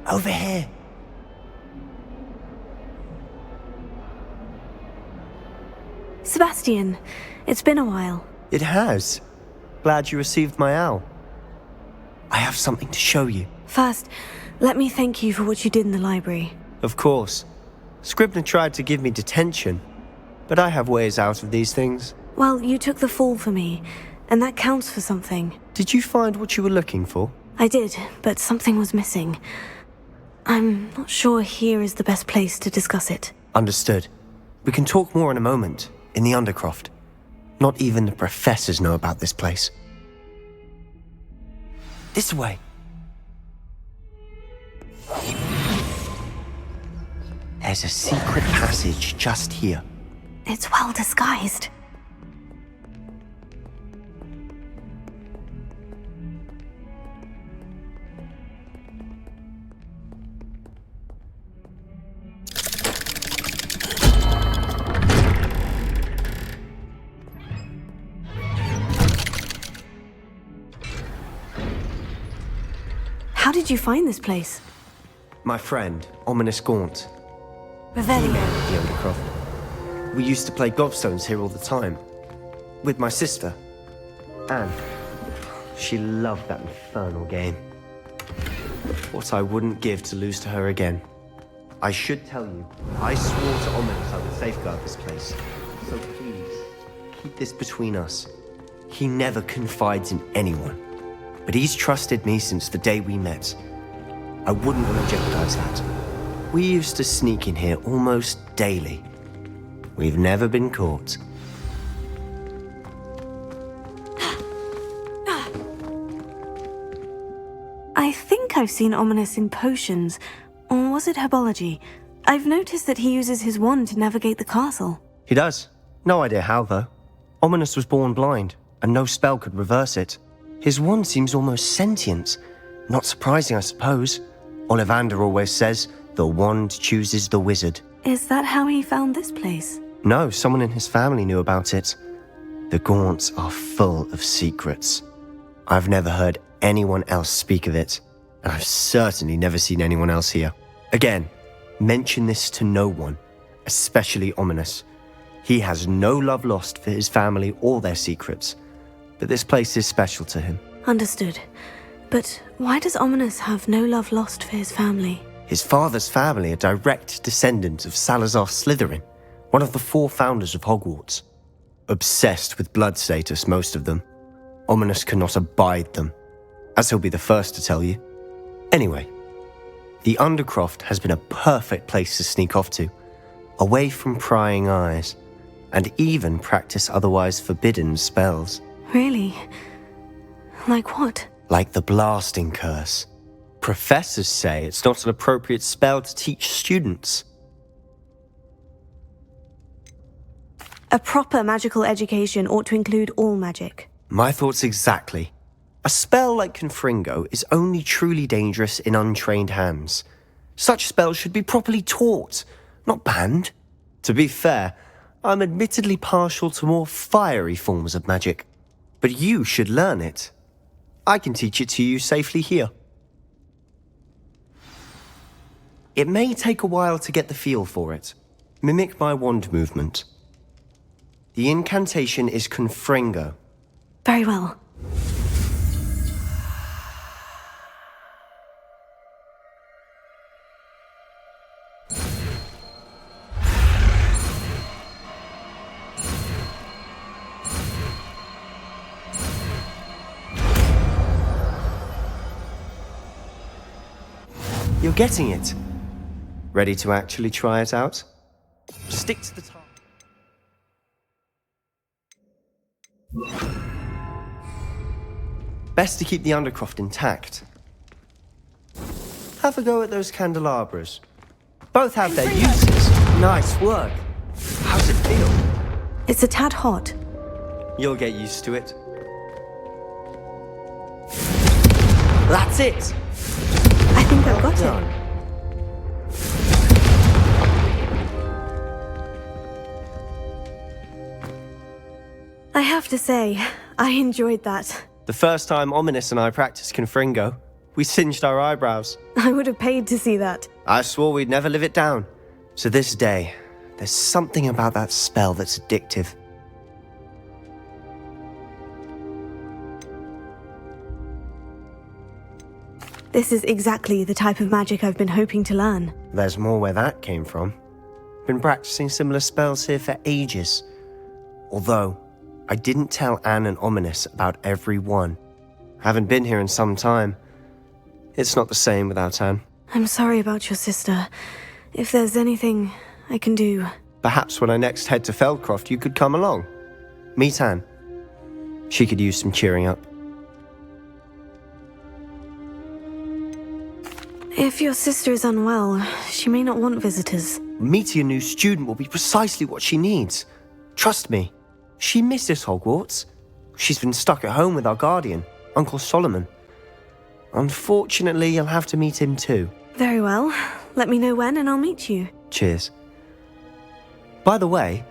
Over here. Sebastian, it's been a while. It has. Glad you received my owl. I have something to show you. First, let me thank you for what you did in the library. Of course. Scribner tried to give me detention, but I have ways out of these things. Well, you took the fall for me, and that counts for something. Did you find what you were looking for? I did, but something was missing. I'm not sure here is the best place to discuss it. Understood. We can talk more in a moment, in the Undercroft. Not even the professors know about this place. This way. There's a secret passage just here. It's well disguised. How did you find this place? My friend, Ominous Gaunt. Revelio. The Undercroft. We used to play gobstones here all the time. With my sister, Anne. She loved that infernal game. What I wouldn't give to lose to her again. I should tell you, I swore to Ominous I would safeguard this place. So please, keep this between us. He never confides in anyone. But he's trusted me since the day we met. I wouldn't want to jeopardize that. We used to sneak in here almost daily. We've never been caught. I think I've seen Ominous in potions. Or was it herbology? I've noticed that he uses his wand to navigate the castle. He does. No idea how, though. Ominous was born blind, and no spell could reverse it. His wand seems almost sentient. Not surprising, I suppose. Ollivander always says, the wand chooses the wizard. Is that how he found this place? No, someone in his family knew about it. The Gaunts are full of secrets. I've never heard anyone else speak of it, and I've certainly never seen anyone else here. Again, mention this to no one, especially Ominous. He has no love lost for his family or their secrets, but this place is special to him. Understood. But why does Ominous have no love lost for his family? His father's family are direct descendants of Salazar Slytherin, one of the 4 founders of Hogwarts. Obsessed with blood status, most of them. Ominous cannot abide them, as he'll be the first to tell you. Anyway, the Undercroft has been a perfect place to sneak off to, away from prying eyes, and even practice otherwise forbidden spells. Really? Like what? Like the blasting curse. Professors say it's not an appropriate spell to teach students. A proper magical education ought to include all magic. My thoughts exactly. A spell like Confringo is only truly dangerous in untrained hands. Such spells should be properly taught, not banned. To be fair, I'm admittedly partial to more fiery forms of magic. But you should learn it. I can teach it to you safely here. It may take a while to get the feel for it. Mimic my wand movement. The incantation is Confringo. Very well. You're getting it. Ready to actually try it out? Stick to the target. Best to keep the Undercroft intact. Have a go at those candelabras. Both have their uses. Nice work. How's it feel? It's a tad hot. You'll get used to it. That's it! I think I've got it. I have to say, I enjoyed that. The first time Ominous and I practiced Confringo, we singed our eyebrows. I would have paid to see that. I swore we'd never live it down. So this day, there's something about that spell that's addictive. This is exactly the type of magic I've been hoping to learn. There's more where that came from. Been practicing similar spells here for ages. Although, I didn't tell Anne and Ominous about every one. Haven't been here in some time. It's not the same without Anne. I'm sorry about your sister. If there's anything I can do... Perhaps when I next head to Feldcroft, you could come along. Meet Anne. She could use some cheering up. If your sister is unwell, she may not want visitors. Meeting a new student will be precisely what she needs. Trust me. She misses Hogwarts. She's been stuck at home with our guardian, Uncle Solomon. Unfortunately, you'll have to meet him too. Very well. Let me know when and I'll meet you. Cheers. By the way,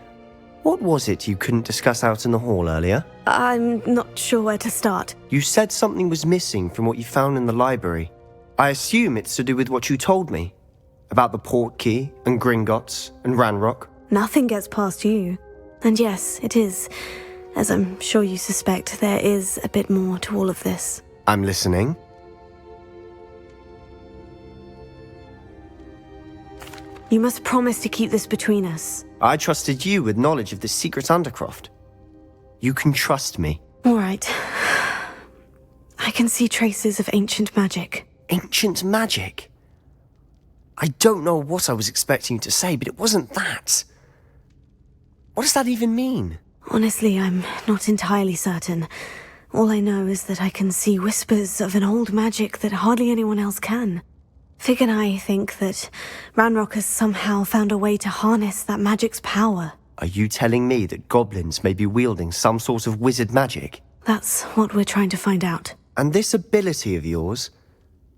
what was it you couldn't discuss out in the hall earlier? I'm not sure where to start. You said something was missing from what you found in the library. I assume it's to do with what you told me. About the Portkey, and Gringotts, and Ranrock. Nothing gets past you. And yes, it is. As I'm sure you suspect, there is a bit more to all of this. I'm listening. You must promise to keep this between us. I trusted you with knowledge of this secret Undercroft. You can trust me. All right. I can see traces of ancient magic. Ancient magic? I don't know what I was expecting you to say, but it wasn't that. What does that even mean? Honestly, I'm not entirely certain. All I know is that I can see whispers of an old magic that hardly anyone else can. Fig and I think that Ranrock has somehow found a way to harness that magic's power. Are you telling me that goblins may be wielding some sort of wizard magic? That's what we're trying to find out. And this ability of yours,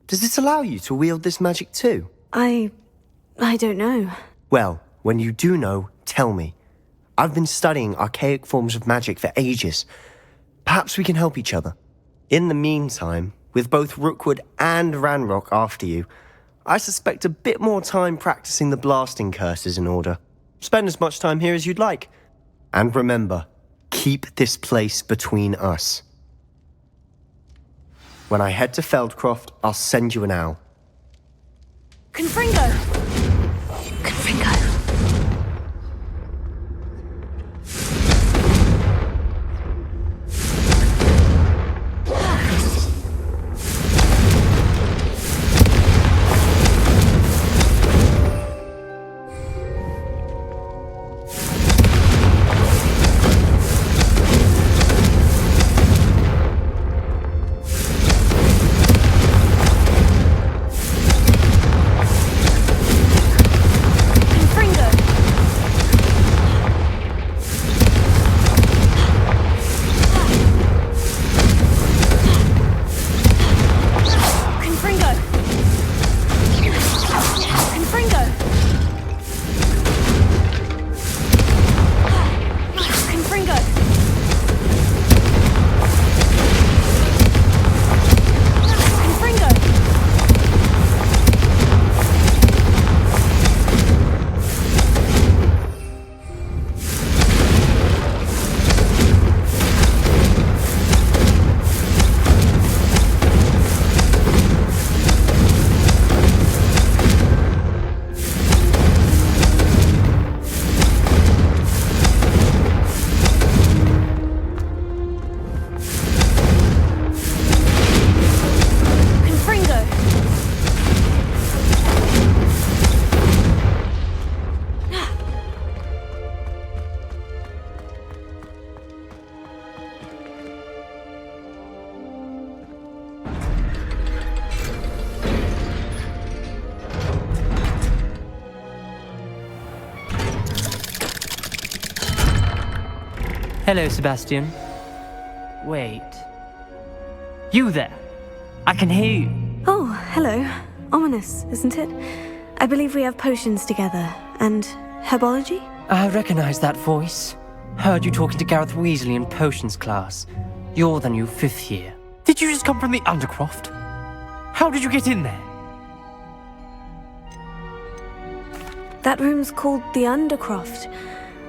does it allow you to wield this magic too? I don't know. Well, when you do know, tell me. I've been studying archaic forms of magic for ages. Perhaps we can help each other. In the meantime, with both Rookwood and Ranrock after you, I suspect a bit more time practicing the blasting curse is in order. Spend as much time here as you'd like. And remember, keep this place between us. When I head to Feldcroft, I'll send you an owl. Confringo! Confringo! Hello, Sebastian. Wait. You there? I can hear you. Oh, hello. Ominous, isn't it? I believe we have potions together. And herbology? I recognize that voice. Heard you talking to Gareth Weasley in potions class. You're the new 5th year. Did you just come from the Undercroft? How did you get in there? That room's called the Undercroft.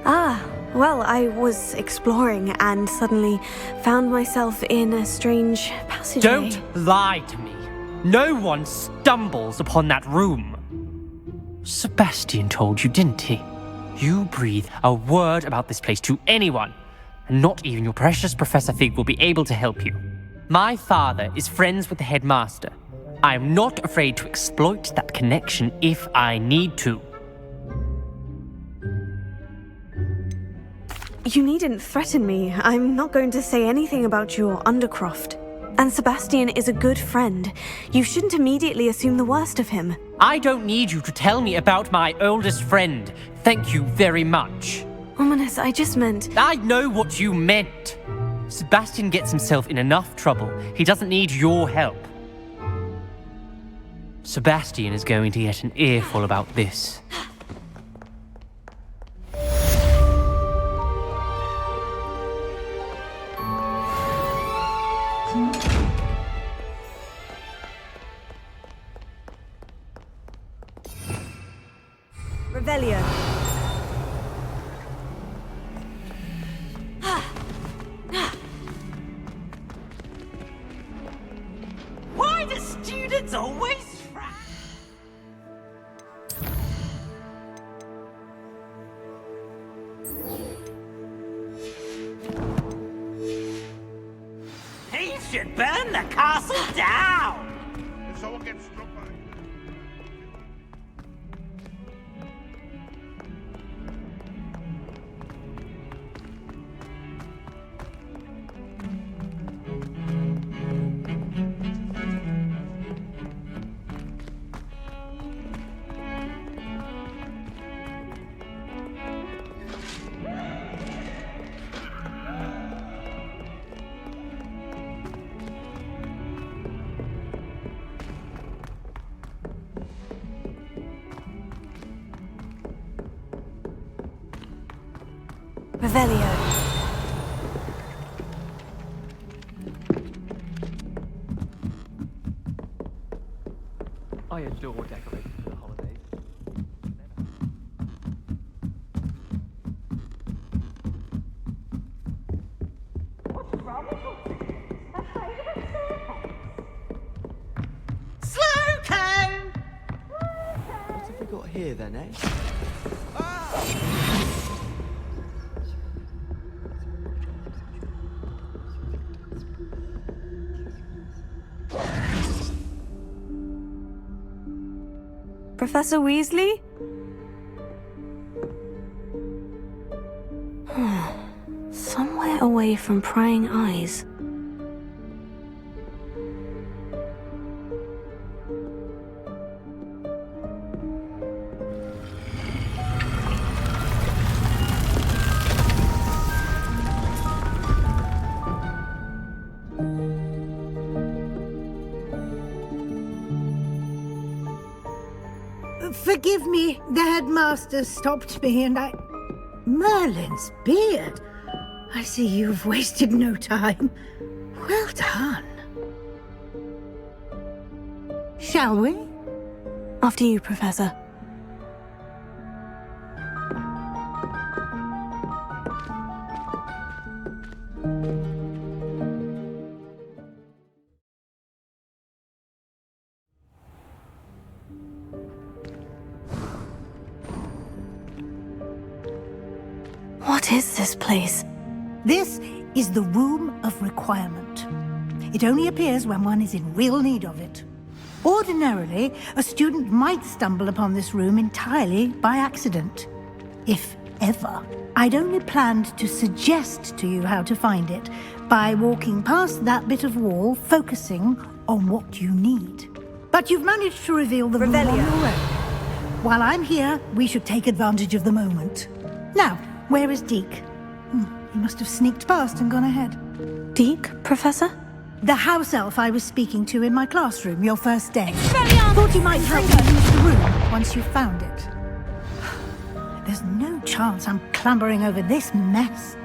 Ah, well, I was exploring and suddenly found myself in a strange passageway. Don't lie to me. No one stumbles upon that room. Sebastian told you, didn't he? You breathe a word about this place to anyone, and not even your precious Professor Fig will be able to help you. My father is friends with the headmaster. I am not afraid to exploit that connection if I need to. You needn't threaten me. I'm not going to say anything about your Undercroft. And Sebastian is a good friend. You shouldn't immediately assume the worst of him. I don't need you to tell me about my oldest friend. Thank you very much. Ominous, I just meant... I know what you meant. Sebastian gets himself in enough trouble. He doesn't need your help. Sebastian is going to get an earful about this. Revelio. Why do students always He should burn the castle down! If someone gets struck by... Revelio. I adore decorating for the holidays. What's wrong with you? Afraid of a Slowco! What have we got here then, eh? Professor Weasley? Somewhere away from prying eyes. Forgive me, the headmaster stopped me and I... Merlin's beard! I see you've wasted no time. Well done. Shall we? After you, Professor. What is this place? This is the Room of Requirement. It only appears when one is in real need of it. Ordinarily, a student might stumble upon this room entirely by accident. If ever. I'd only planned to suggest to you how to find it by walking past that bit of wall, focusing on what you need. But you've managed to reveal the room on your own. While I'm here, we should take advantage of the moment. Now, where is Deke? He must have sneaked past and gone ahead. Deek, Professor? The house elf I was speaking to in my classroom your first day. Thought you might help me use the room once you found it. There's no chance I'm clambering over this mess.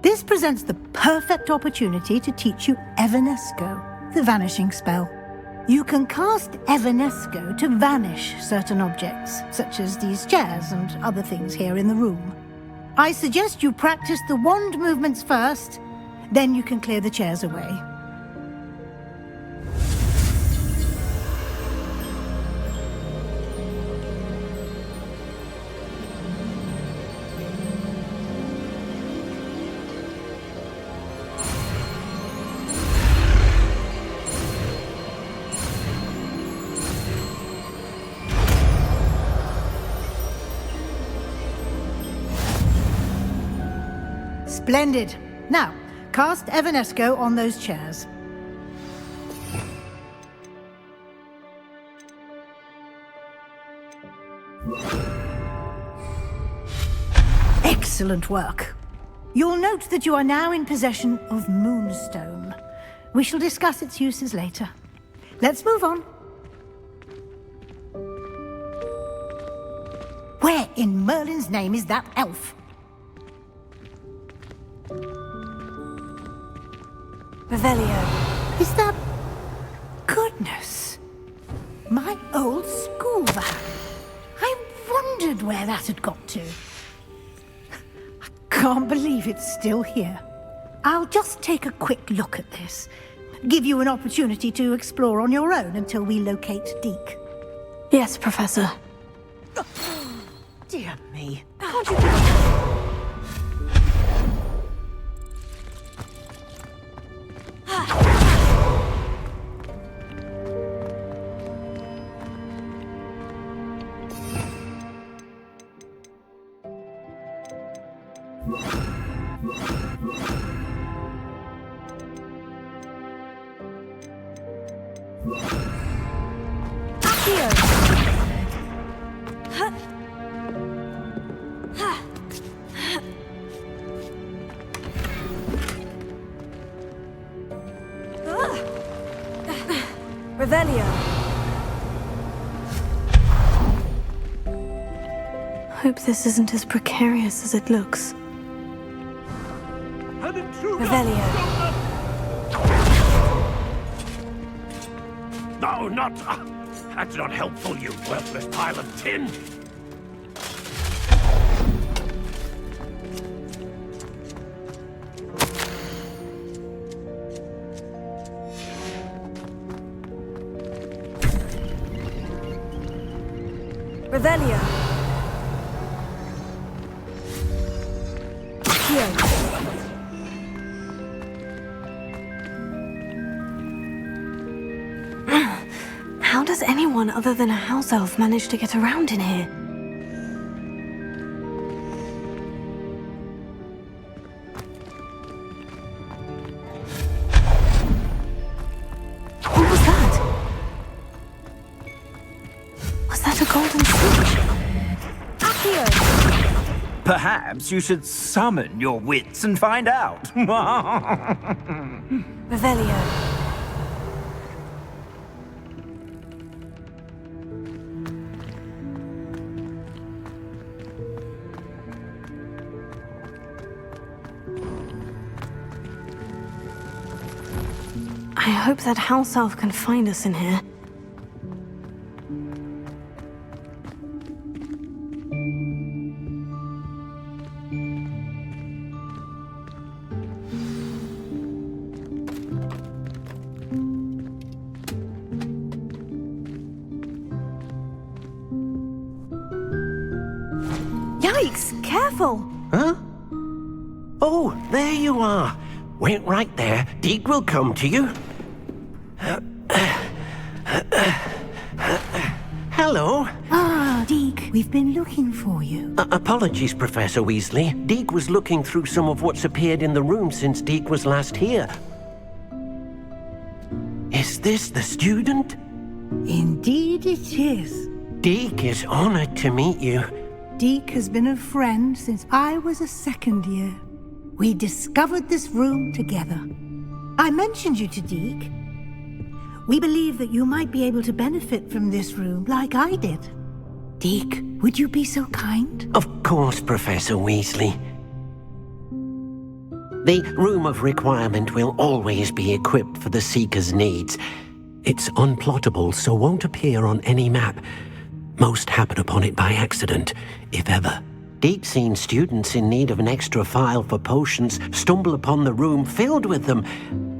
This presents the perfect opportunity to teach you Evanesco, the vanishing spell. You can cast Evanesco to vanish certain objects, such as these chairs and other things here in the room. I suggest you practice the wand movements first, then you can clear the chairs away. Splendid. Now, cast Evanesco on those chairs. Excellent work. You'll note that you are now in possession of Moonstone. We shall discuss its uses later. Let's move on. Where in Merlin's name is that elf? Revelio. Is that... Goodness. My old school van. I wondered where that had got to. I can't believe it's still here. I'll just take a quick look at this. Give you an opportunity to explore on your own until we locate Deek. Yes, Professor. Dear me. Can't you give us... Revelio. Hope this isn't as precarious as it looks. Revelio. No, not... that's not helpful, you worthless pile of tin! Revelio. How does anyone other than a house elf manage to get around in here? What was that? Was that a golden switch? Accio. Perhaps you should summon your wits and find out. Revelio. I hope that house elf can find us in here. Yikes! Careful! Huh? Oh, there you are. Wait right there. Deek will come to you. Hello. Ah, Deek, we've been looking for you. Apologies, Professor Weasley. Deek was looking through some of what's appeared in the room since Deek was last here. Is this the student? Indeed it is. Deek is honored to meet you. Deke has been a friend since I was a second year. We discovered this room together. I mentioned you to Deke. We believe that you might be able to benefit from this room like I did. Deke, would you be so kind? Of course, Professor Weasley. The Room of Requirement will always be equipped for the Seeker's needs. It's unplottable, so won't appear on any map. Most happen upon it by accident, if ever. Deke's seen students in need of an extra file for potions stumble upon the room filled with them.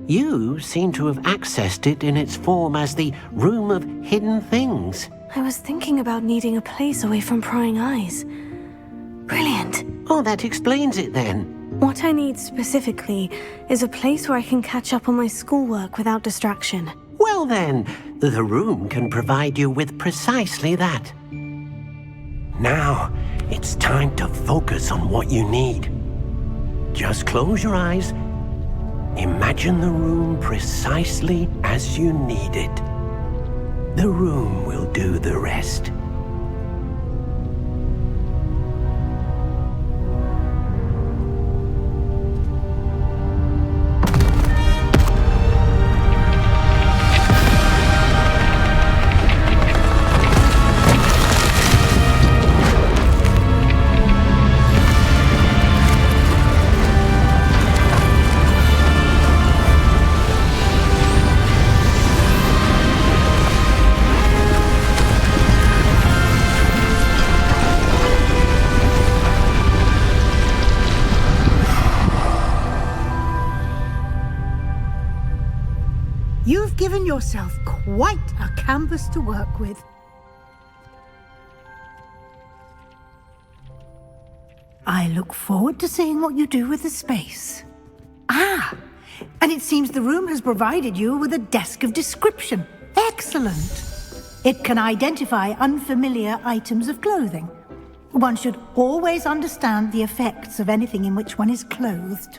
You seem to have accessed it in its form as the Room of Hidden Things. I was thinking about needing a place away from prying eyes. Brilliant. Oh, that explains it then. What I need specifically is a place where I can catch up on my schoolwork without distraction. Well then, the room can provide you with precisely that. Now, it's time to focus on what you need. Just close your eyes. Imagine the room precisely as you need it. The room will do the rest. You've given yourself quite a canvas to work with. I look forward to seeing what you do with the space. Ah, and it seems the room has provided you with a desk of description. Excellent. It can identify unfamiliar items of clothing. One should always understand the effects of anything in which one is clothed.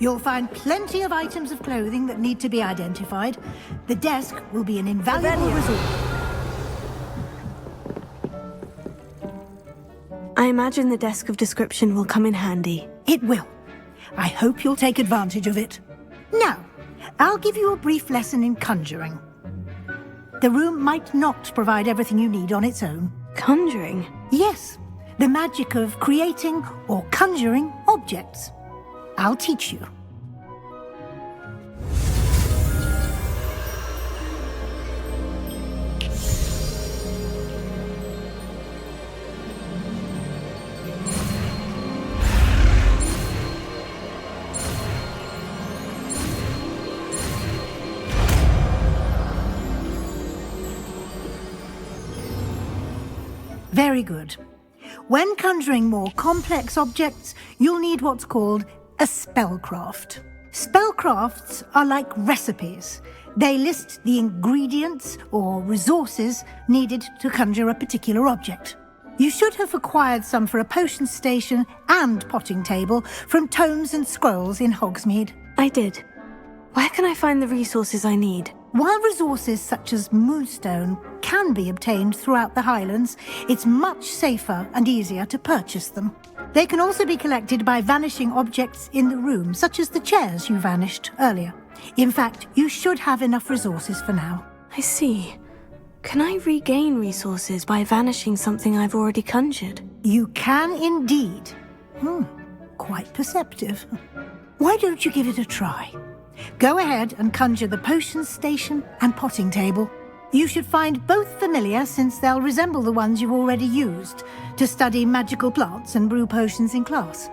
You'll find plenty of items of clothing that need to be identified. The desk will be an invaluable resource. I imagine the desk of description will come in handy. It will. I hope you'll take advantage of it. Now, I'll give you a brief lesson in conjuring. The room might not provide everything you need on its own. Conjuring? Yes, the magic of creating or conjuring objects. I'll teach you. Very good. When conjuring more complex objects, you'll need what's called a spellcraft. Spellcrafts are like recipes. They list the ingredients or resources needed to conjure a particular object. You should have acquired some for a potion station and potting table from tomes and scrolls in Hogsmeade. I did. Where can I find the resources I need? While resources such as Moonstone can be obtained throughout the Highlands, it's much safer and easier to purchase them. They can also be collected by vanishing objects in the room, such as the chairs you vanished earlier. In fact, you should have enough resources for now. I see. Can I regain resources by vanishing something I've already conjured? You can indeed. Quite perceptive. Why don't you give it a try? Go ahead and conjure the potion station and potting table. You should find both familiar, since they'll resemble the ones you've already used to study magical plants and brew potions in class.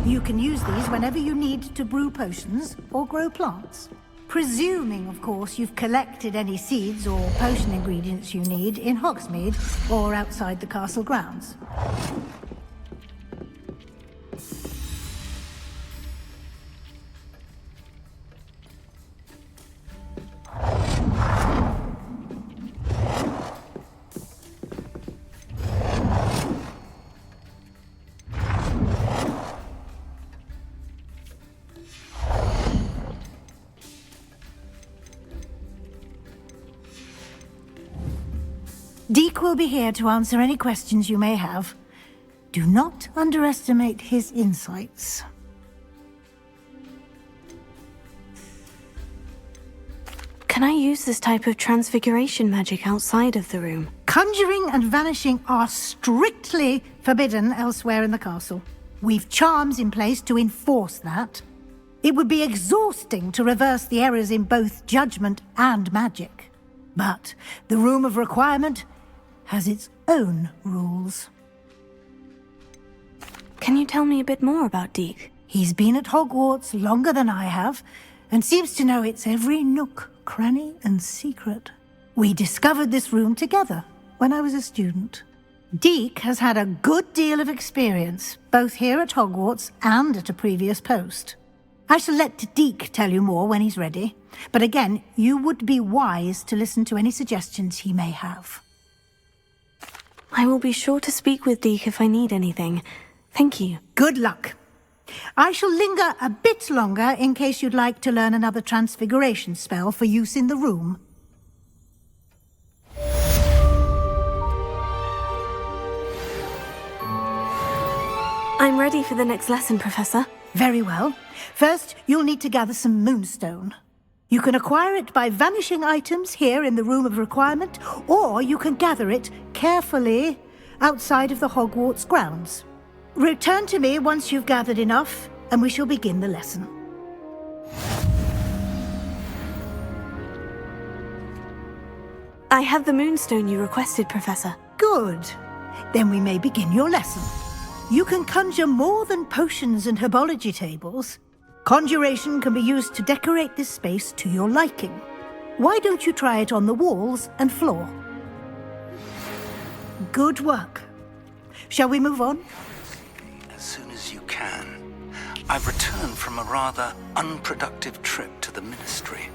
You can use these whenever you need to brew potions or grow plants. Presuming, of course, you've collected any seeds or potion ingredients you need in Hogsmeade or outside the castle grounds. Deek will be here to answer any questions you may have. Do not underestimate his insights. Can I use this type of transfiguration magic outside of the room? Conjuring and vanishing are strictly forbidden elsewhere in the castle. We've charms in place to enforce that. It would be exhausting to reverse the errors in both judgment and magic. But the Room of Requirement has its own rules. Can you tell me a bit more about Deek? He's been at Hogwarts longer than I have, and seems to know its every nook, cranny, and secret. We discovered this room together when I was a student. Deek has had a good deal of experience, both here at Hogwarts and at a previous post. I shall let Deek tell you more when he's ready, but again, you would be wise to listen to any suggestions he may have. I will be sure to speak with Deek if I need anything. Thank you. Good luck. I shall linger a bit longer in case you'd like to learn another transfiguration spell for use in the room. I'm ready for the next lesson, Professor. Very well. First, you'll need to gather some moonstone. You can acquire it by vanishing items here in the Room of Requirement, or you can gather it carefully outside of the Hogwarts grounds. Return to me once you've gathered enough, and we shall begin the lesson. I have the moonstone you requested, Professor. Good. Then we may begin your lesson. You can conjure more than potions and herbology tables. Conjuration can be used to decorate this space to your liking. Why don't you try it on the walls and floor? Good work. Shall we move on? As soon as you can. I've returned from a rather unproductive trip to the Ministry,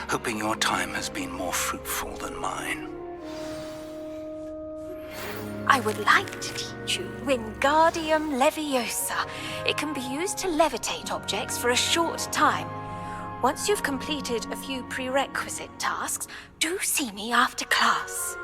hoping your time has been more fruitful than mine. I would like to teach you Wingardium Leviosa. It can be used to levitate objects for a short time. Once you've completed a few prerequisite tasks, do see me after class.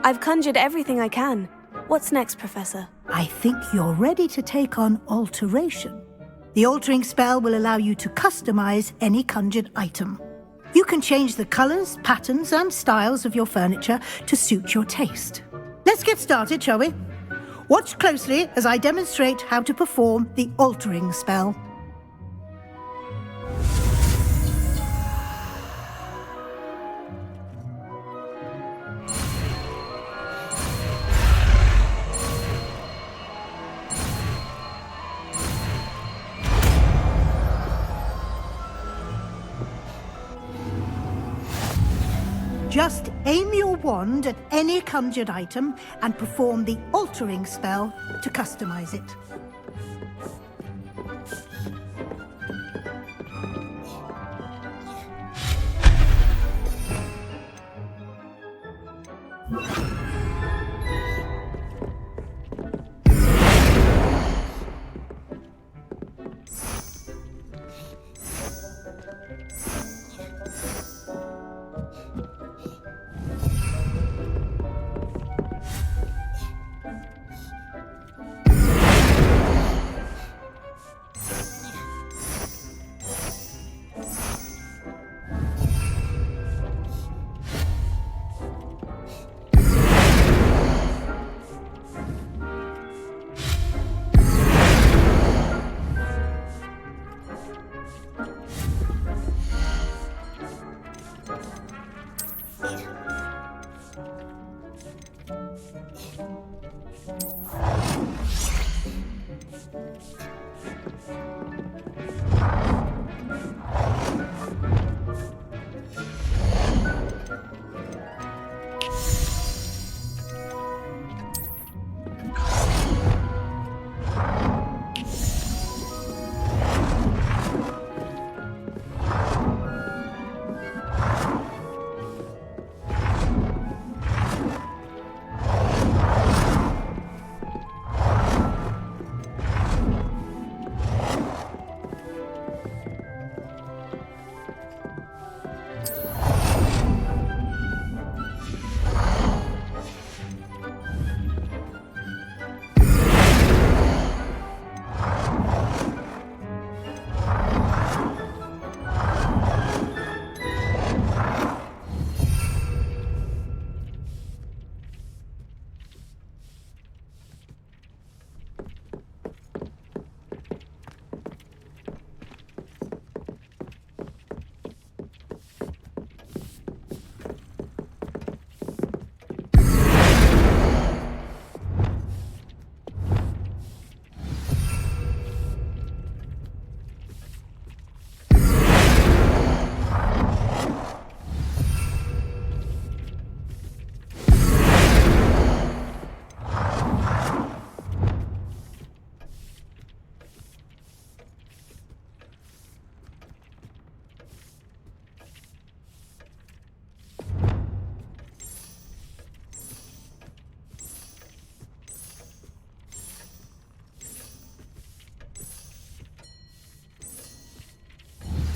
I've conjured everything I can. What's next, Professor? I think you're ready to take on Alteration. The altering spell will allow you to customize any conjured item. You can change the colors, patterns, and styles of your furniture to suit your taste. Let's get started, shall we? Watch closely as I demonstrate how to perform the altering spell. Just aim your wand at any conjured item and perform the altering spell to customize it.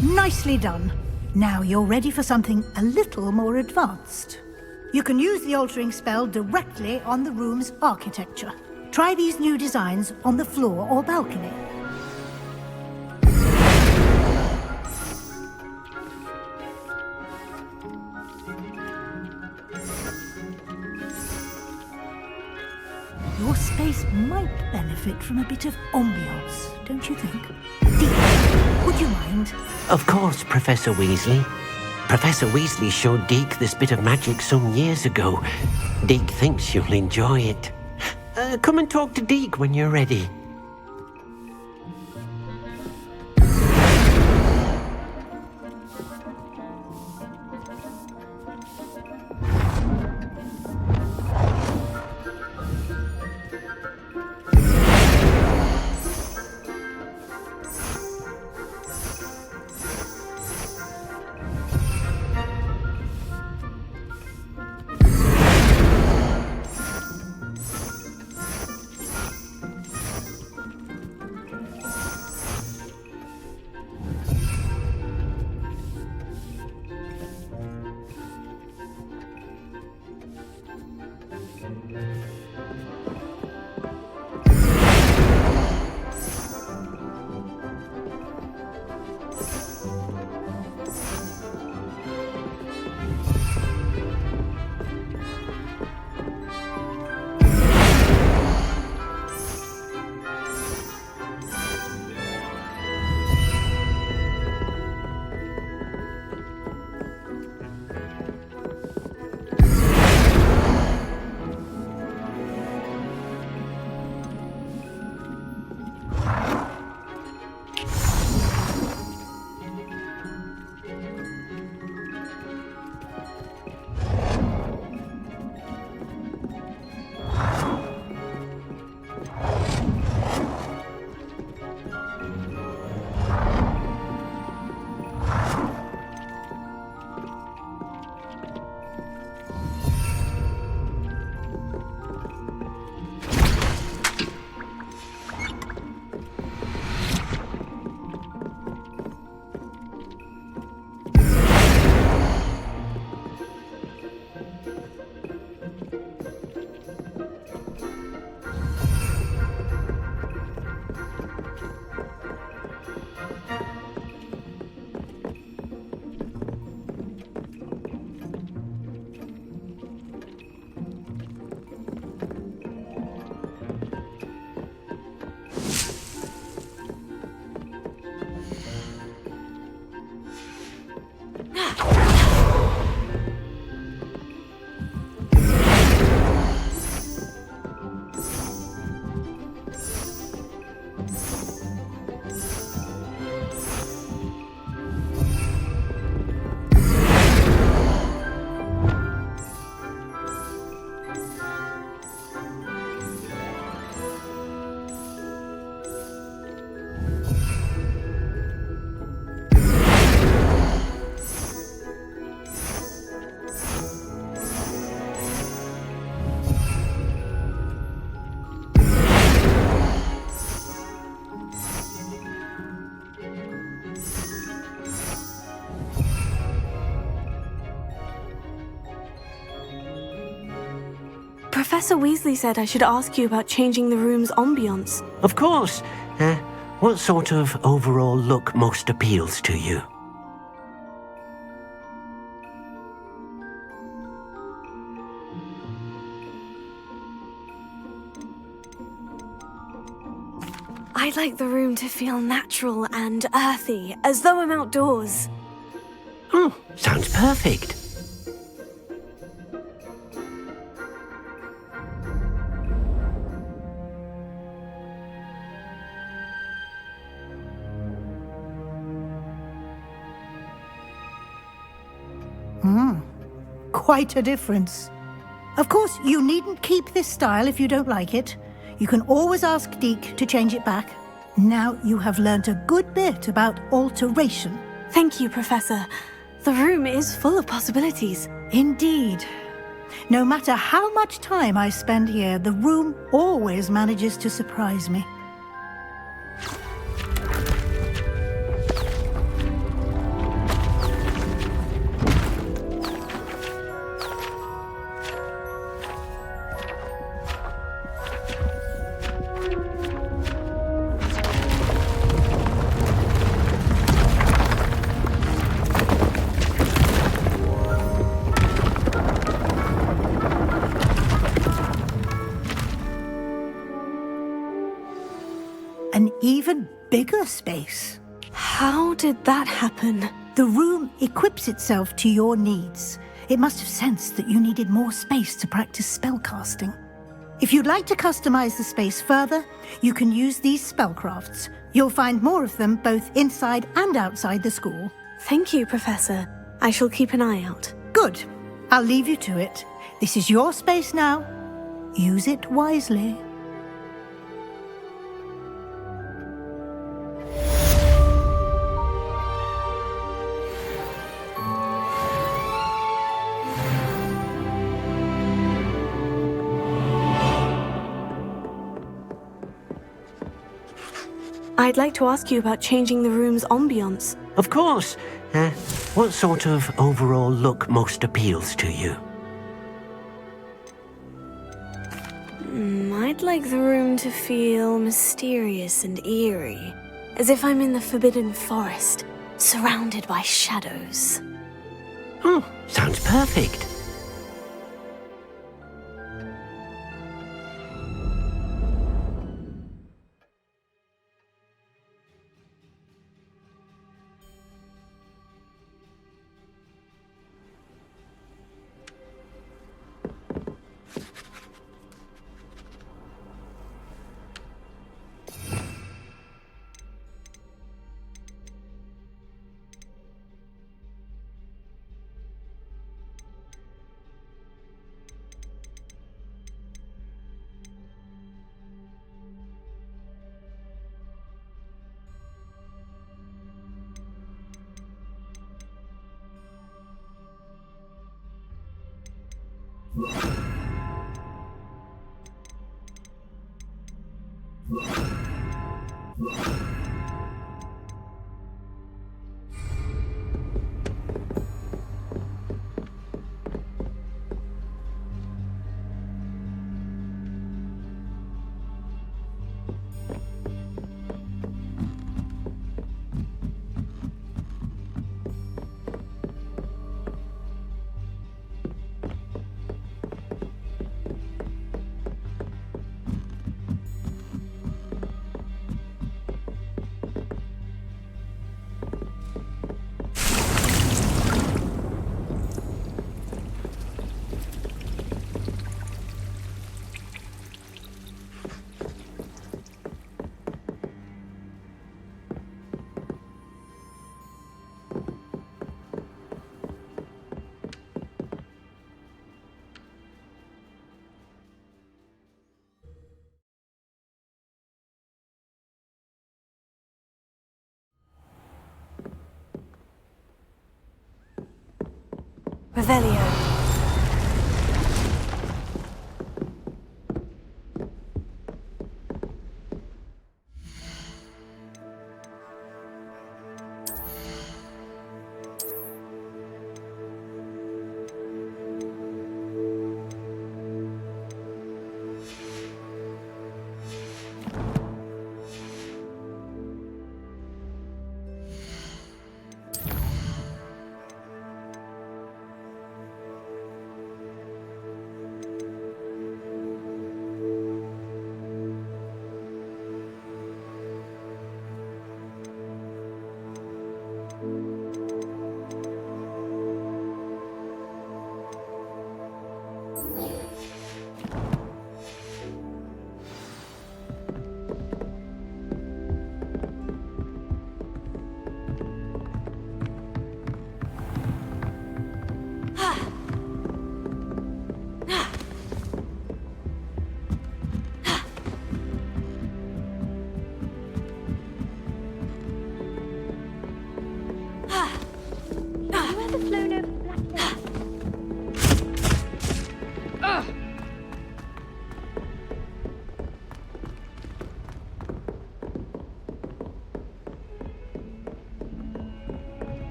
Nicely done. Now you're ready for something a little more advanced. You can use the altering spell directly on the room's architecture. Try these new designs on the floor or balcony. Your space might benefit from a bit of ambiance, don't you think? Deek, would you mind? Of course, Professor Weasley. Professor Weasley showed Deke this bit of magic some years ago. Deke thinks you'll enjoy it. Come and talk to Deke when you're ready. Professor Weasley said I should ask you about changing the room's ambiance. Of course. What sort of overall look most appeals to you? I'd like the room to feel natural and earthy, as though I'm outdoors. Sounds perfect. Quite a difference. Of course, you needn't keep this style if you don't like it. You can always ask Deke to change it back. Now you have learnt a good bit about alteration. Thank you, Professor. The room is full of possibilities. Indeed. No matter how much time I spend here, the room always manages to surprise me. bigger space. How did that happen? The room equips itself to your needs. It must have sensed that you needed more space to practice spellcasting. If you'd like to customize the space further, you can use these spellcrafts. You'll find more of them both inside and outside the school. Thank you, Professor. I shall keep an eye out. Good. I'll leave you to it. This is your space now. Use it wisely. I'd like to ask you about changing the room's ambiance. Of course. What sort of overall look most appeals to you? I'd like the room to feel mysterious and eerie, as if I'm in the Forbidden Forest, surrounded by shadows. Oh, sounds perfect. Revelio.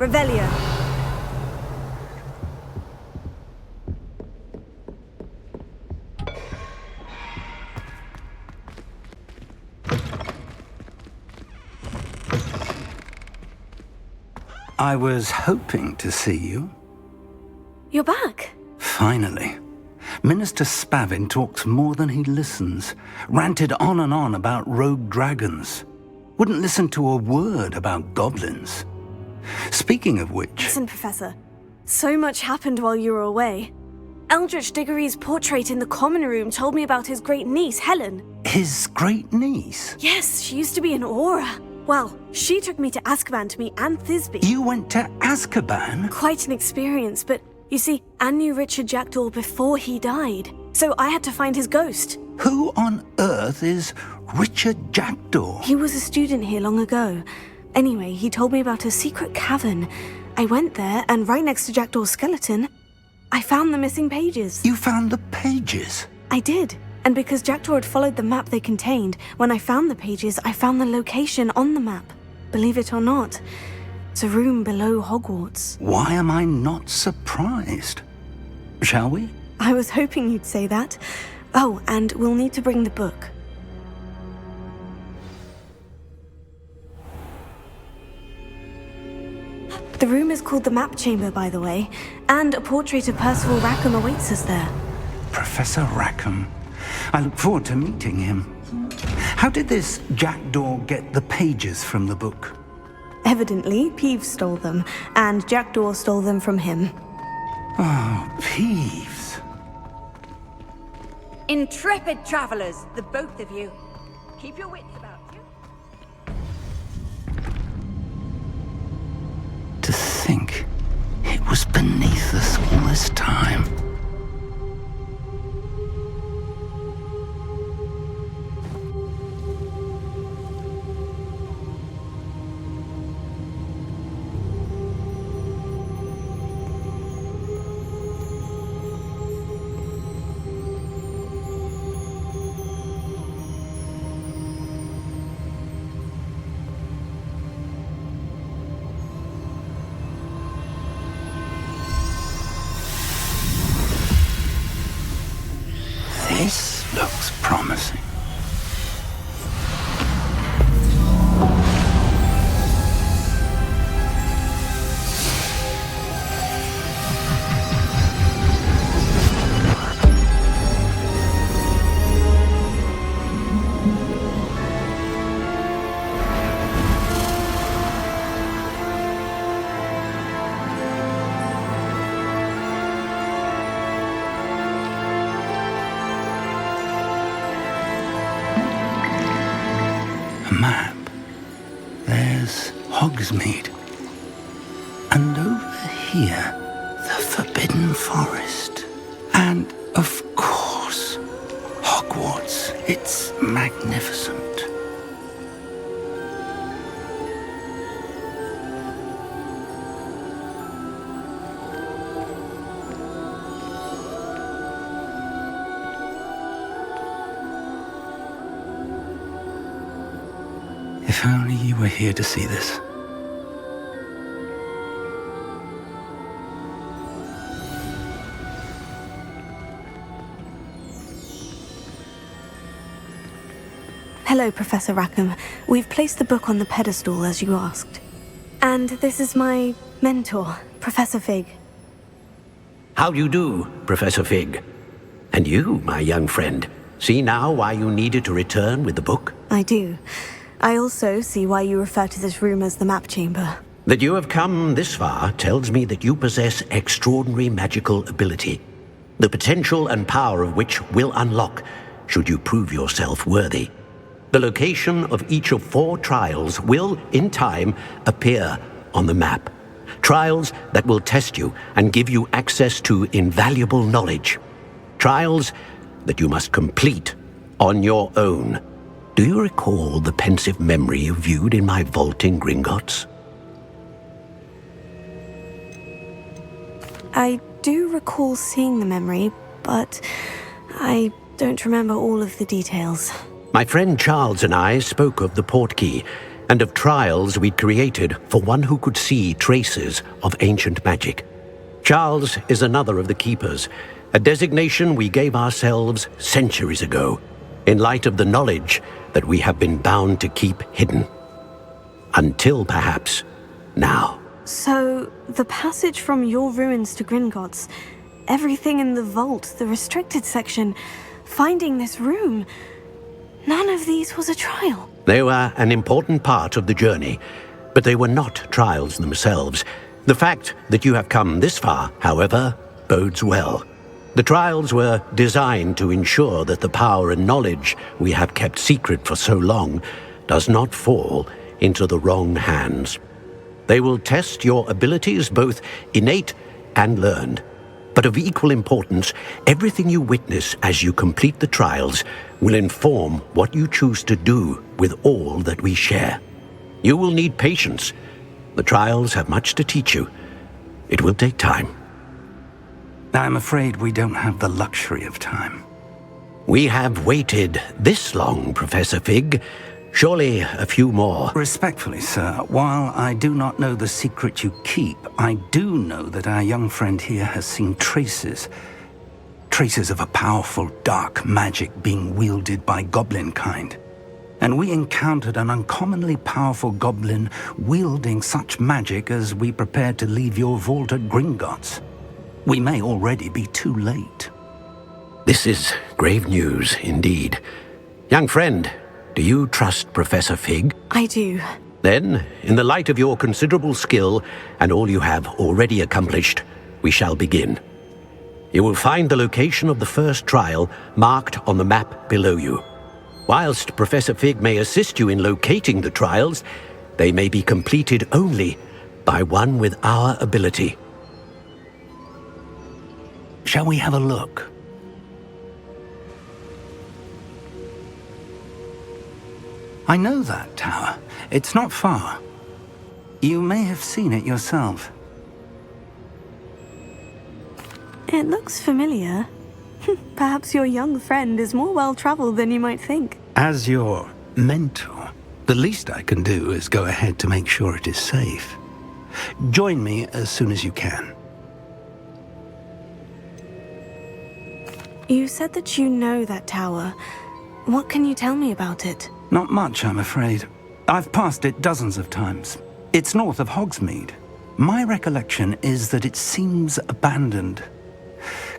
Revelio. I was hoping to see you. You're back. Finally. Minister Spavin talks more than he listens, ranted on and on about rogue dragons. Wouldn't listen to a word about goblins. Speaking of which... Listen, Professor. So much happened while you were away. Eldritch Diggory's portrait in the common room told me about his great niece, Helen. His great niece? Yes, she used to be an Auror. Well, she took me to Azkaban to meet Anne Thisbe. You went to Azkaban? Quite an experience, but you see, Anne knew Richard Jackdaw before he died, so I had to find his ghost. Who on earth is Richard Jackdaw? He was a student here long ago. Anyway, he told me about a secret cavern. I went there, and right next to Jackdaw's skeleton, I found the missing pages. You found the pages? I did. And because Jackdaw had followed the map they contained, when I found the pages, I found the location on the map. Believe it or not, it's a room below Hogwarts. Why am I not surprised? Shall we? I was hoping you'd say that. Oh, and we'll need to bring the book. The room is called the Map Chamber, by the way, and a portrait of Percival Rackham awaits us there. Professor Rackham. I look forward to meeting him. How did this Jackdaw get the pages from the book? Evidently, Peeves stole them, and Jackdaw stole them from him. Oh, Peeves. Intrepid travelers, the both of you. Keep your wits about you. To think it was beneath us all this time. This looks promising. Map. There's Hogsmeade. And over here, the Forbidden Forest. And, of course, Hogwarts. It's magnificent. If only you were here to see this. Hello, Professor Rackham. We've placed the book on the pedestal, as you asked. And this is my mentor, Professor Fig. How do you do, Professor Fig? And you, my young friend, see now why you needed to return with the book? I do. I also see why you refer to this room as the Map Chamber. That you have come this far tells me that you possess extraordinary magical ability, the potential and power of which will unlock should you prove yourself worthy. The location of each of 4 trials will, in time, appear on the map. Trials that will test you and give you access to invaluable knowledge. Trials that you must complete on your own. Do you recall the pensive memory you viewed in my vault in Gringotts? I do recall seeing the memory, but I don't remember all of the details. My friend Charles and I spoke of the portkey and of trials we'd created for one who could see traces of ancient magic. Charles is another of the keepers, a designation we gave ourselves centuries ago, in light of the knowledge that we have been bound to keep hidden. Until perhaps now. So, the passage from your ruins to Gringotts, everything in the vault, the restricted section, finding this room. None of these was a trial. They were an important part of the journey, but they were not trials themselves. The fact that you have come this far, however, bodes well. The trials were designed to ensure that the power and knowledge we have kept secret for so long does not fall into the wrong hands. They will test your abilities, both innate and learned. But of equal importance, everything you witness as you complete the trials will inform what you choose to do with all that we share. You will need patience. The trials have much to teach you. It will take time. I'm afraid we don't have the luxury of time. We have waited this long, Professor Fig. Surely a few more. Respectfully, sir, while I do not know the secret you keep, I do know that our young friend here has seen traces of a powerful dark magic being wielded by goblin kind. And we encountered an uncommonly powerful goblin wielding such magic as we prepared to leave your vault at Gringotts. We may already be too late. This is grave news indeed. Young friend, do you trust Professor Fig? I do. Then, in the light of your considerable skill and all you have already accomplished, we shall begin. You will find the location of the first trial marked on the map below you. Whilst Professor Fig may assist you in locating the trials, they may be completed only by one with our ability. Shall we have a look? I know that tower. It's not far. You may have seen it yourself. It looks familiar. Perhaps your young friend is more well-traveled than you might think. As your mentor, the least I can do is go ahead to make sure it is safe. Join me as soon as you can. You said that you know that tower. What can you tell me about it? Not much, I'm afraid. I've passed it dozens of times. It's north of Hogsmeade. My recollection is that it seems abandoned.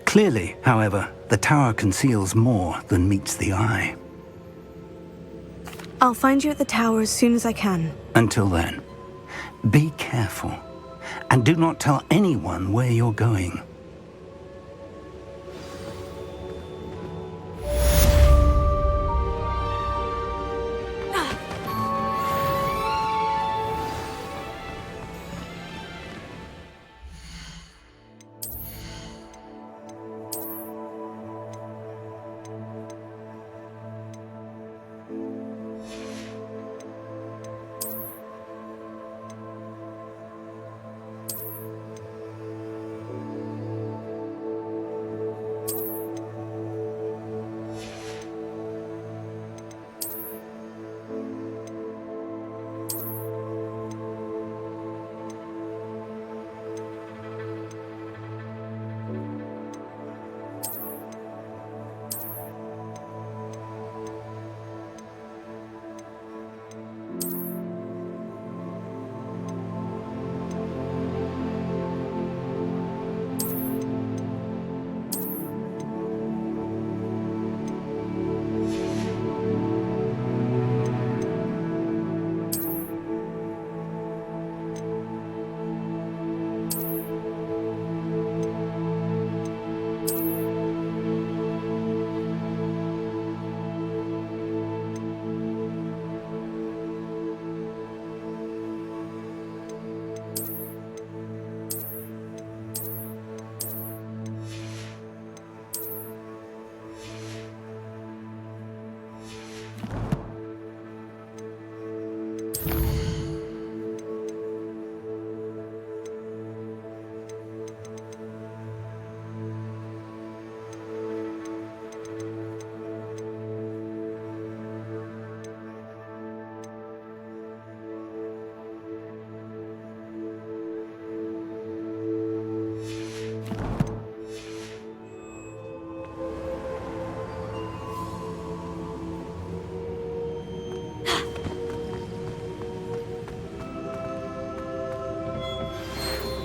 Clearly, however, the tower conceals more than meets the eye. I'll find you at the tower as soon as I can. Until then, be careful, and do not tell anyone where you're going.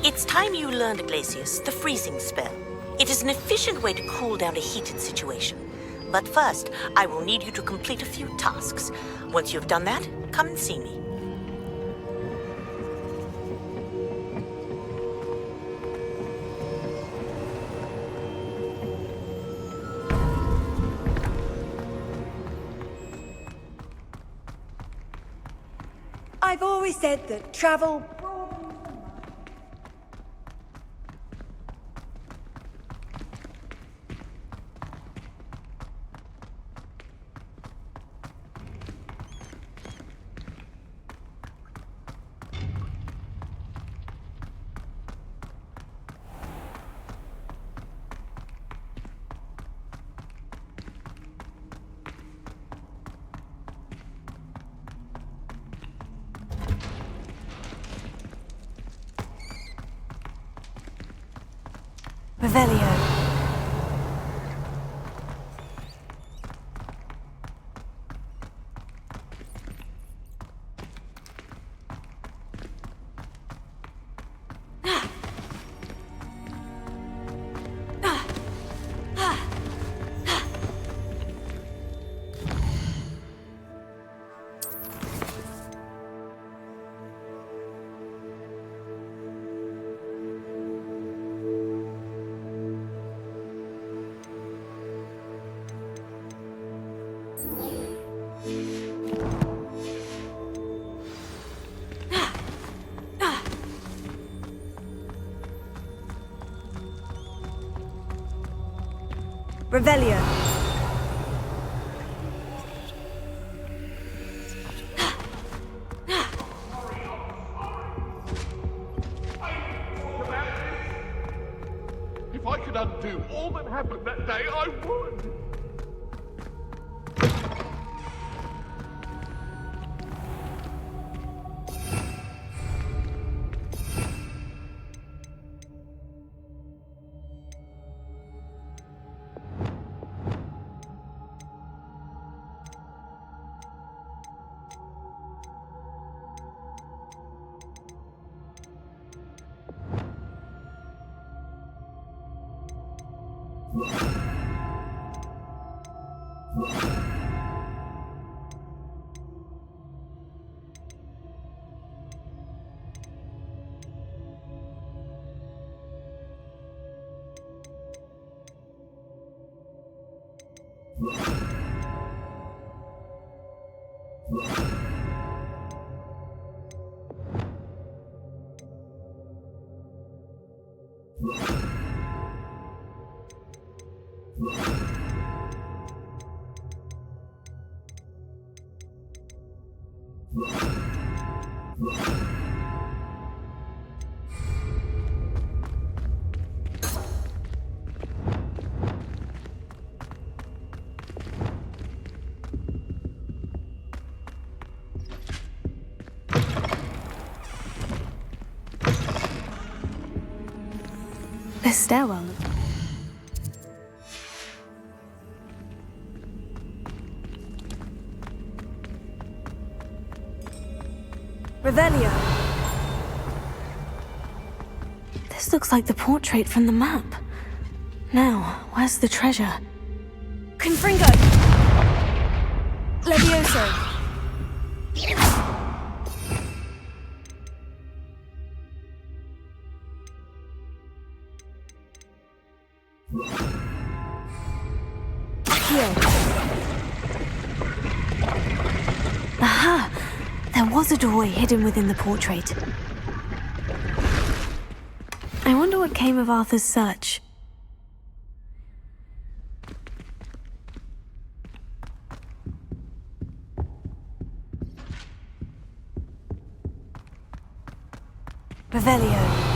It's time you learned, Glacius, the freezing spell. It is an efficient way to cool down a heated situation. But first, I will need you to complete a few tasks. Once you've done that, come and see me. I've always said that travel... Revelio. Revelio. If I could undo all that happened that day, I would. This stairwell. Revelio. This looks like the portrait from the map. Now, where's the treasure? Confringo! Levioso! Aha! There was a doorway hidden within the portrait. I wonder what came of Arthur's search. Revelio.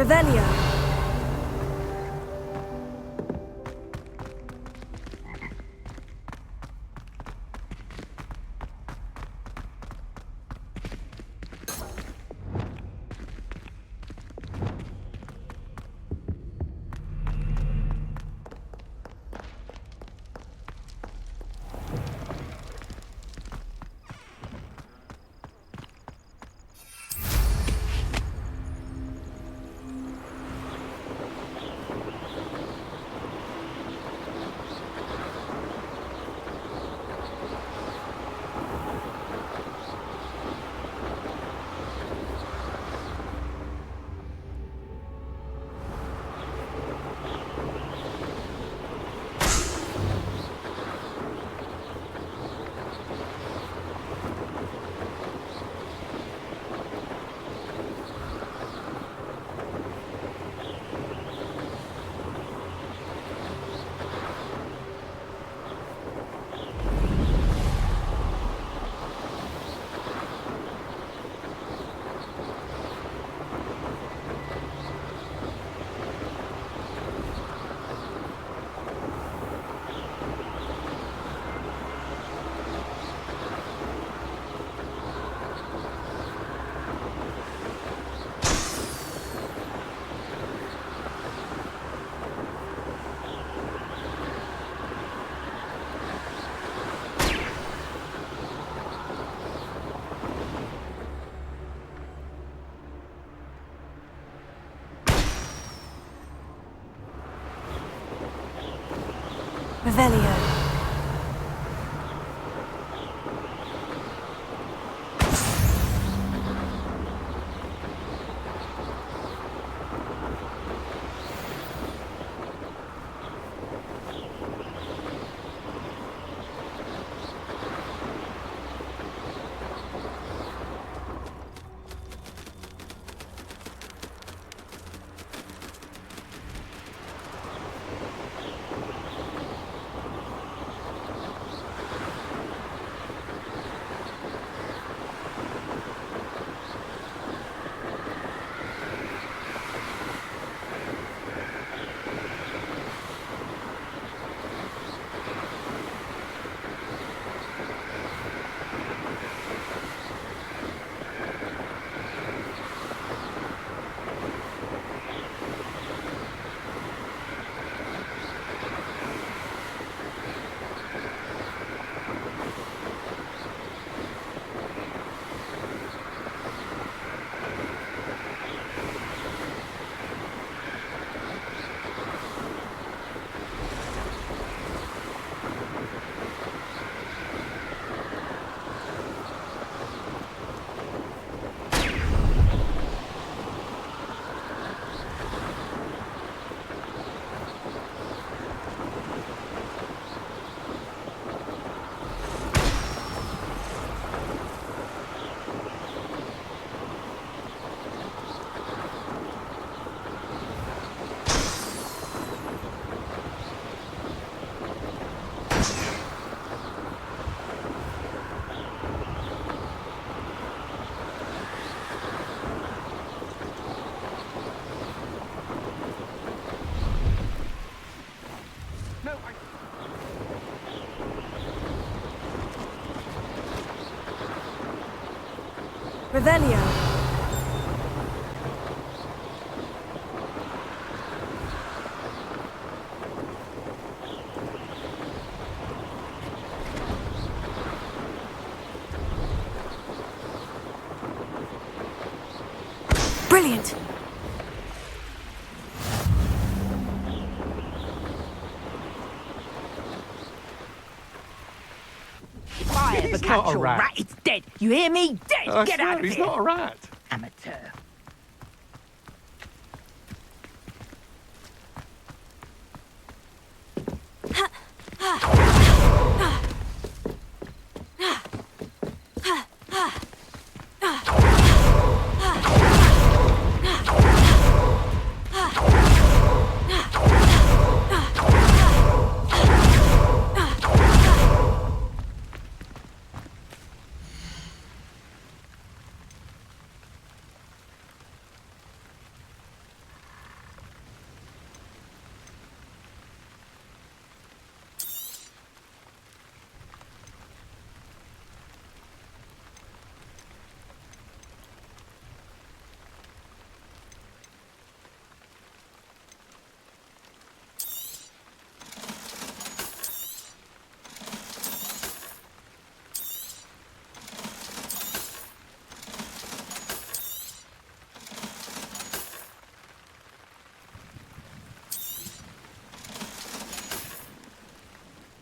Revelio. Revelio. Revelio. Brilliant! If I ever He's catch not a your rat. rat, it's dead. You hear me? Dead! I Get swear out of he's here! not a rat. Amateur.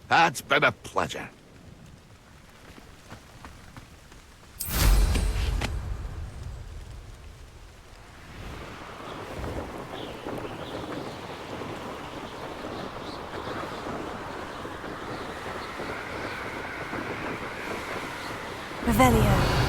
That's been a pleasure. Revelio.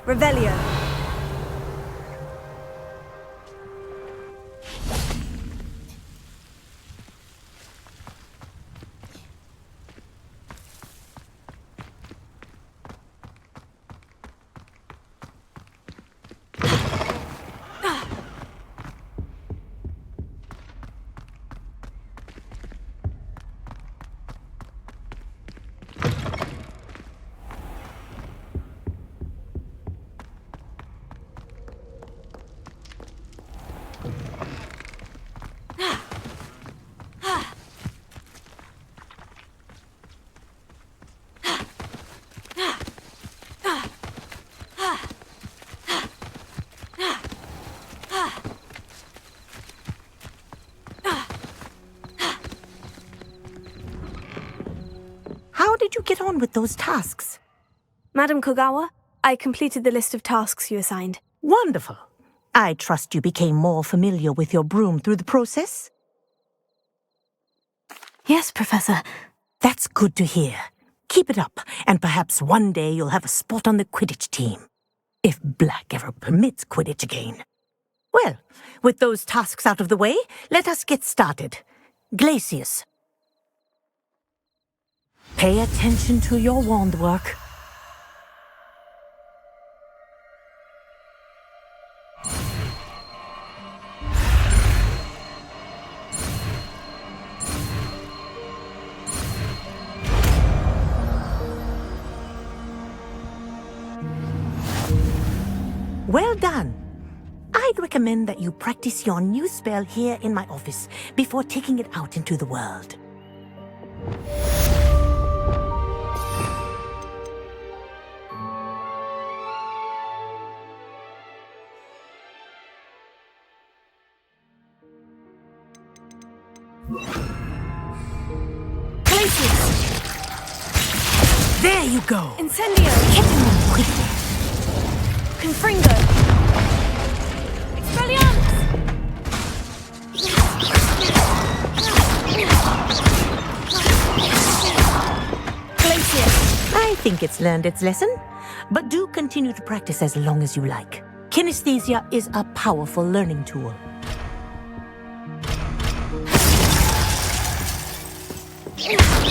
Revelio. How did you get on with those tasks? Madam Kogawa, I completed the list of tasks you assigned. Wonderful. I trust you became more familiar with your broom through the process? Yes, Professor. That's good to hear. Keep it up, and perhaps one day you'll have a spot on the Quidditch team. If Black ever permits Quidditch again. Well, with those tasks out of the way, let us get started. Glacius. Pay attention to your wand work. Well done. I'd recommend that you practice your new spell here in my office before taking it out into the world. Glacius! There you go! Incendio! Hit him quickly! Confringo! Expelliarmus! Glacius! I think it's learned its lesson, but do continue to practice as long as you like. Kinesthesia is a powerful learning tool. Glacius!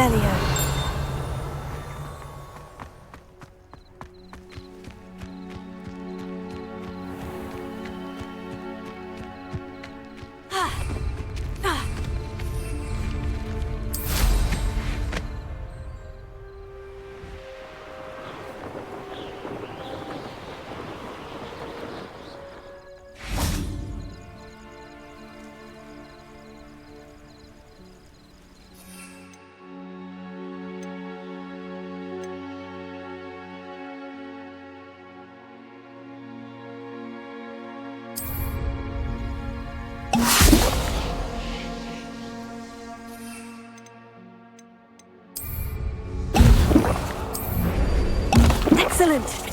Revelio. Excellent!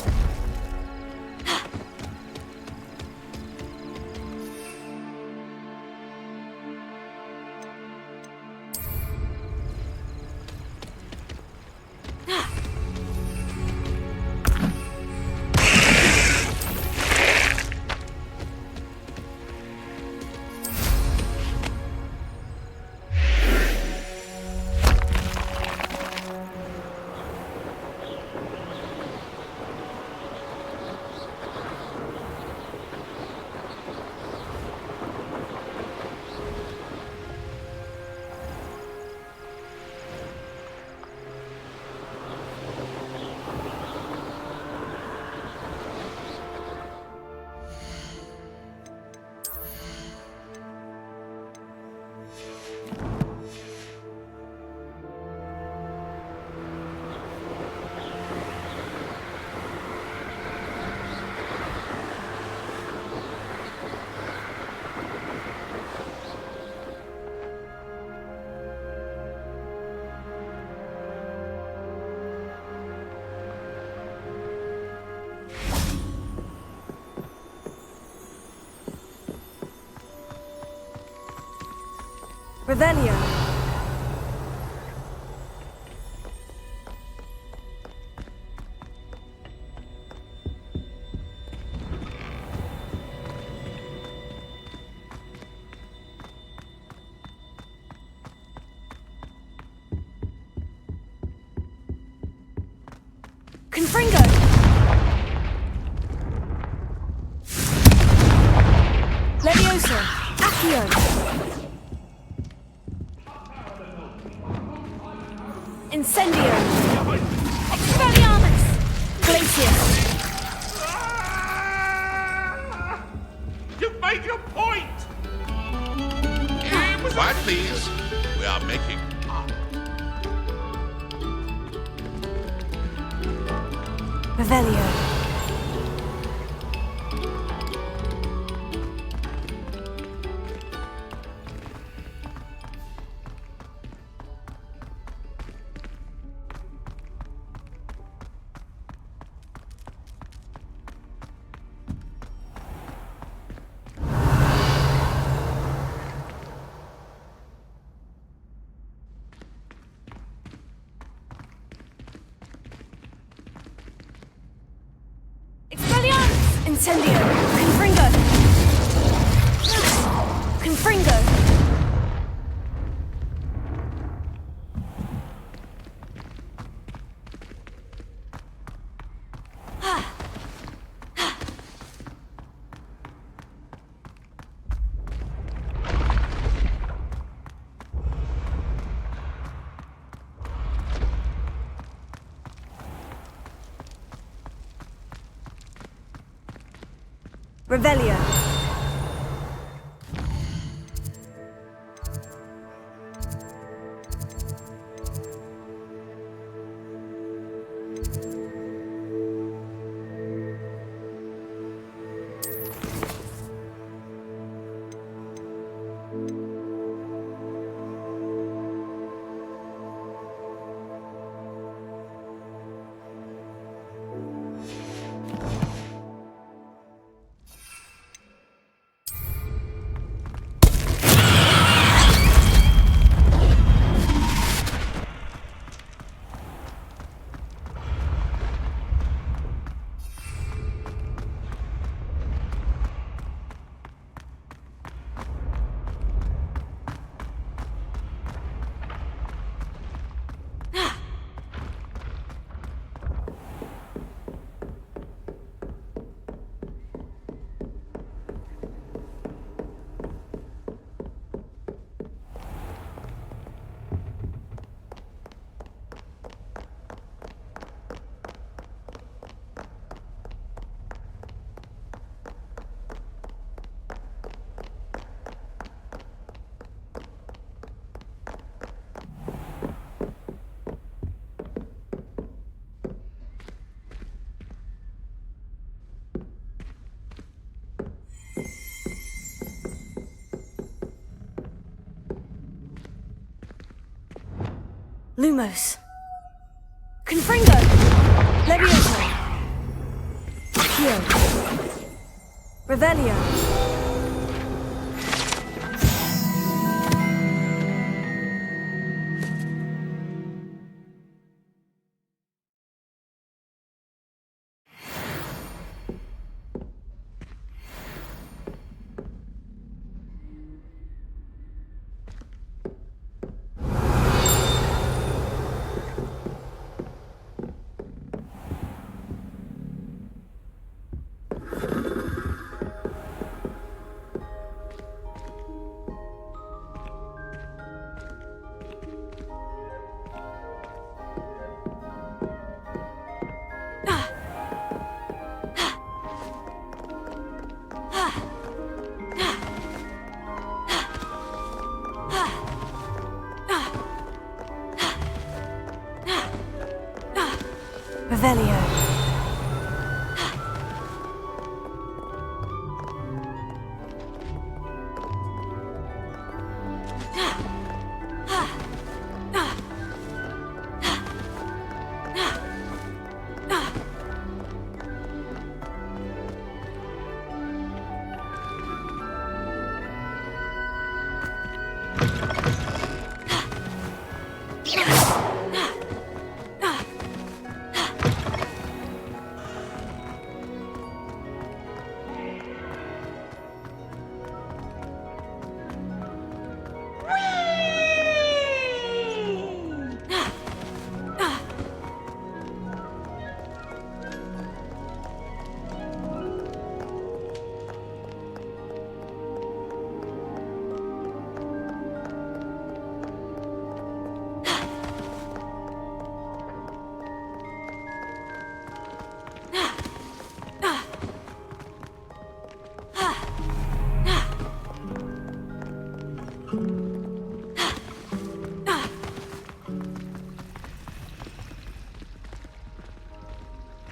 Revelio. Confringo! Leviosa! Accio! Incendio! Expelliarmus! Glacius! You've made your point! Quiet, please. We are making art. Revelio. Incendio! Confringo! Confringo! Revelio. Lumos. Confringo! Leviosa! Accio! Revelio! Revelio.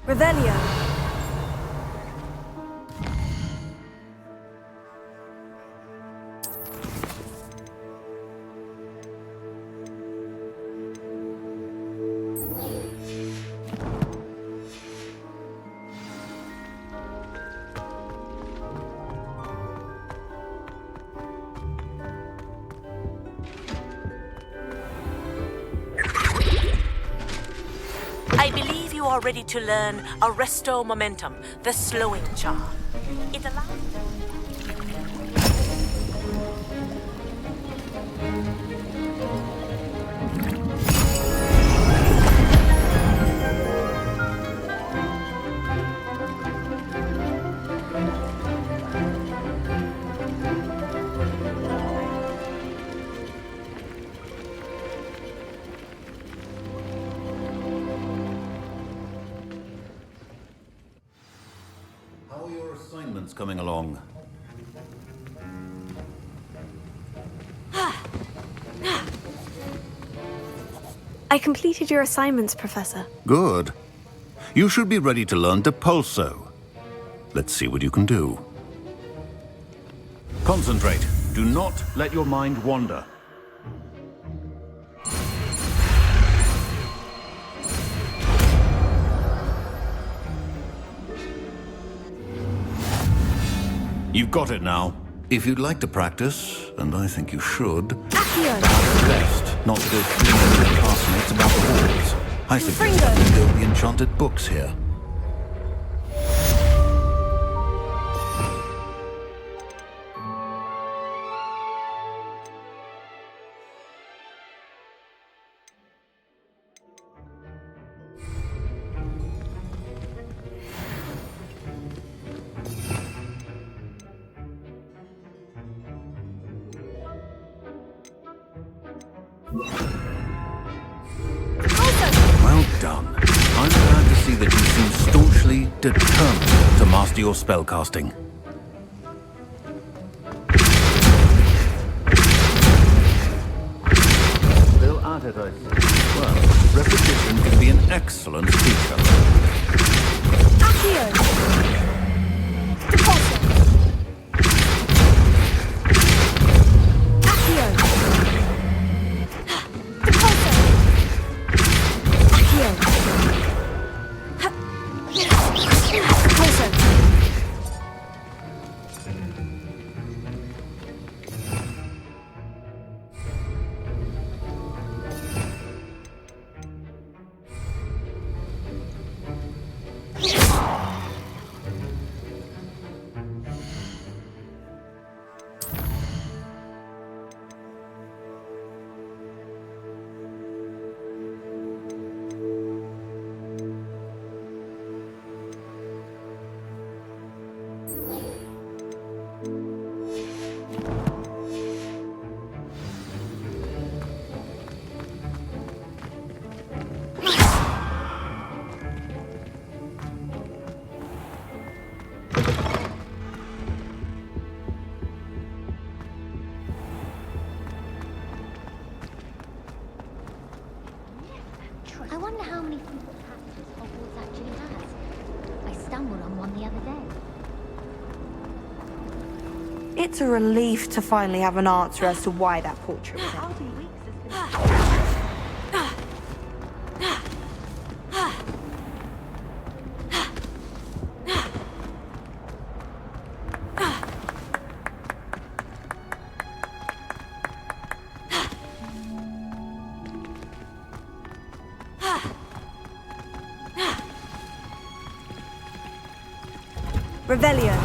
Revelio. I believe you are ready to learn Arresto Momentum, the slowing charm. It allows... How are your assignments coming along? I completed your assignments, Professor. Good. You should be ready to learn Depulso. Let's see what you can do. Concentrate. Do not let your mind wander. You've got it now. If you'd like to practice, and I think you should, it's best not to go fleeing with classmates about the halls. I suggest you build the enchanted books here. Well done. I'm glad to see that you seem staunchly determined to master your spellcasting. Still at it, I see. Well, repetition can be an excellent teacher. Accio! Depulso! Accio! Depulso! trust. I wonder how many secret passages Hogwarts actually has. I stumbled on one the other day. It's a relief to finally have an answer as to why that portrait was I'll be weeks has Revelio.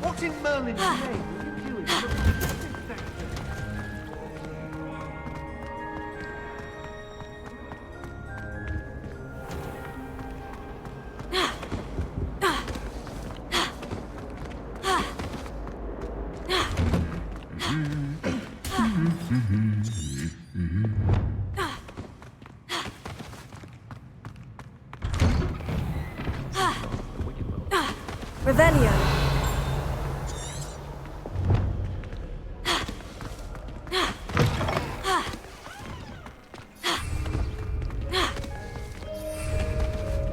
What in Merlin's name are you doing? Revelio.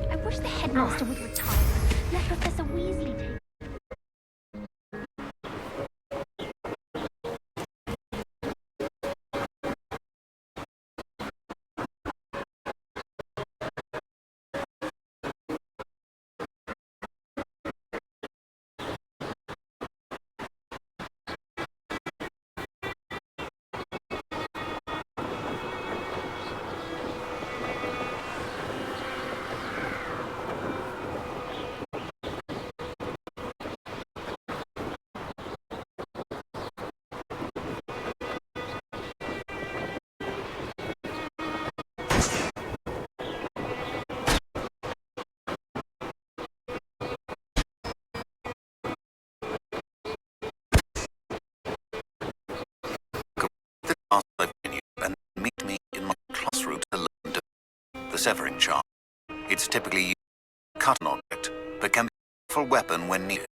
I wish the headmaster would retire. Let Professor Weasley take. And meet me in my classroom to learn the severing charm. It's typically used to cut an object, but can be a powerful weapon when needed.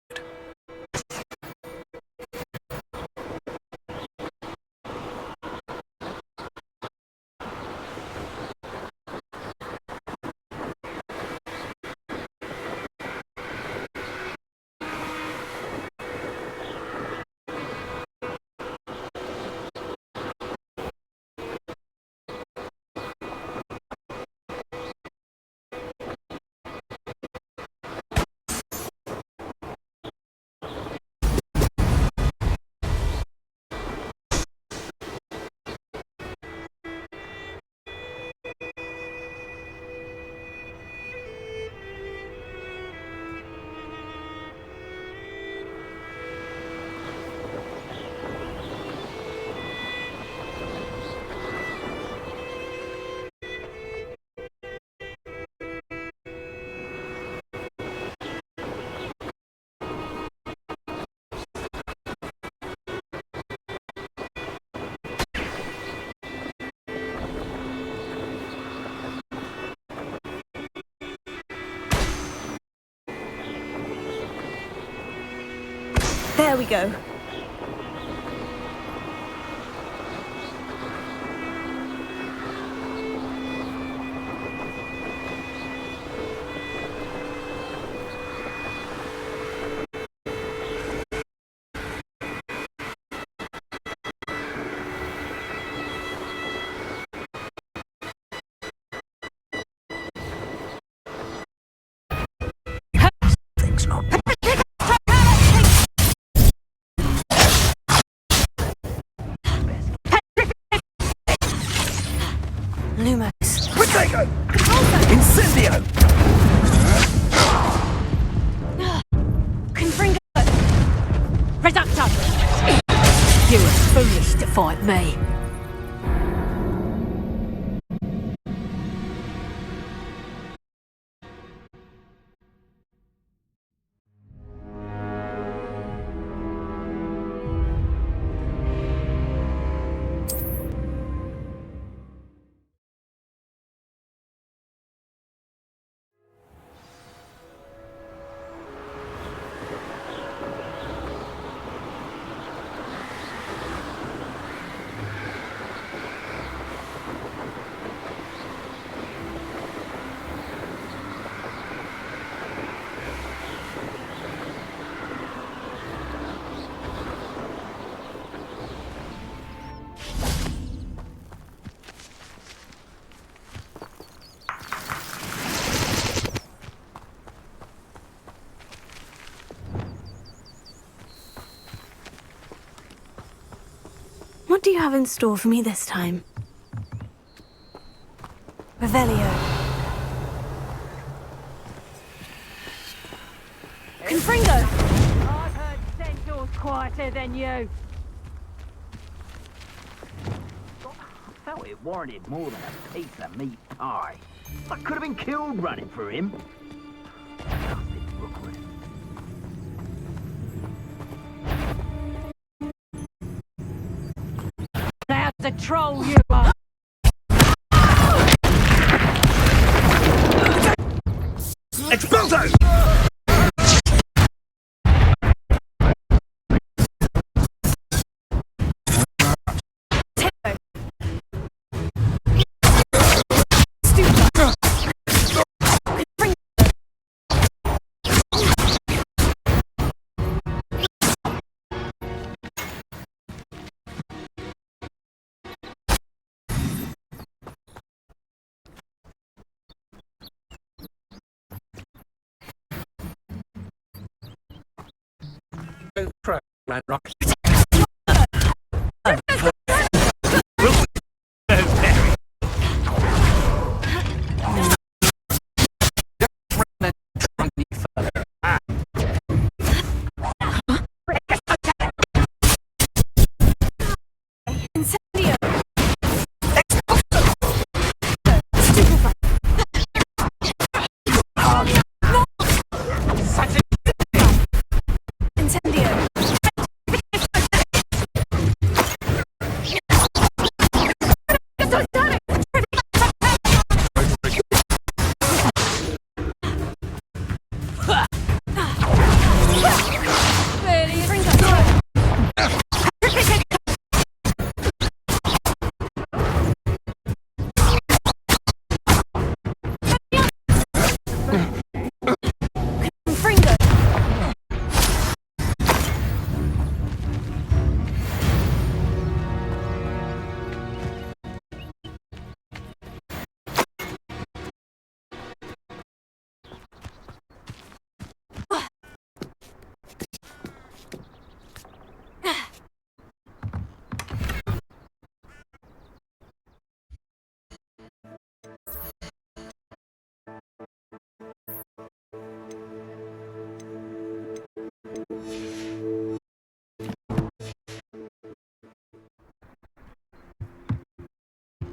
There we go. Lumos. Protego! Incendio! Confringo! Reductor! You were foolish to fight me. What do you have in store for me this time? Revelio. Confringo! I've heard Centaur's quieter than you. I felt it warranted more than a piece of meat pie. I could have been killed running for him. Dusty Rookwood. Now the troll you are. Exploso! Ranrock.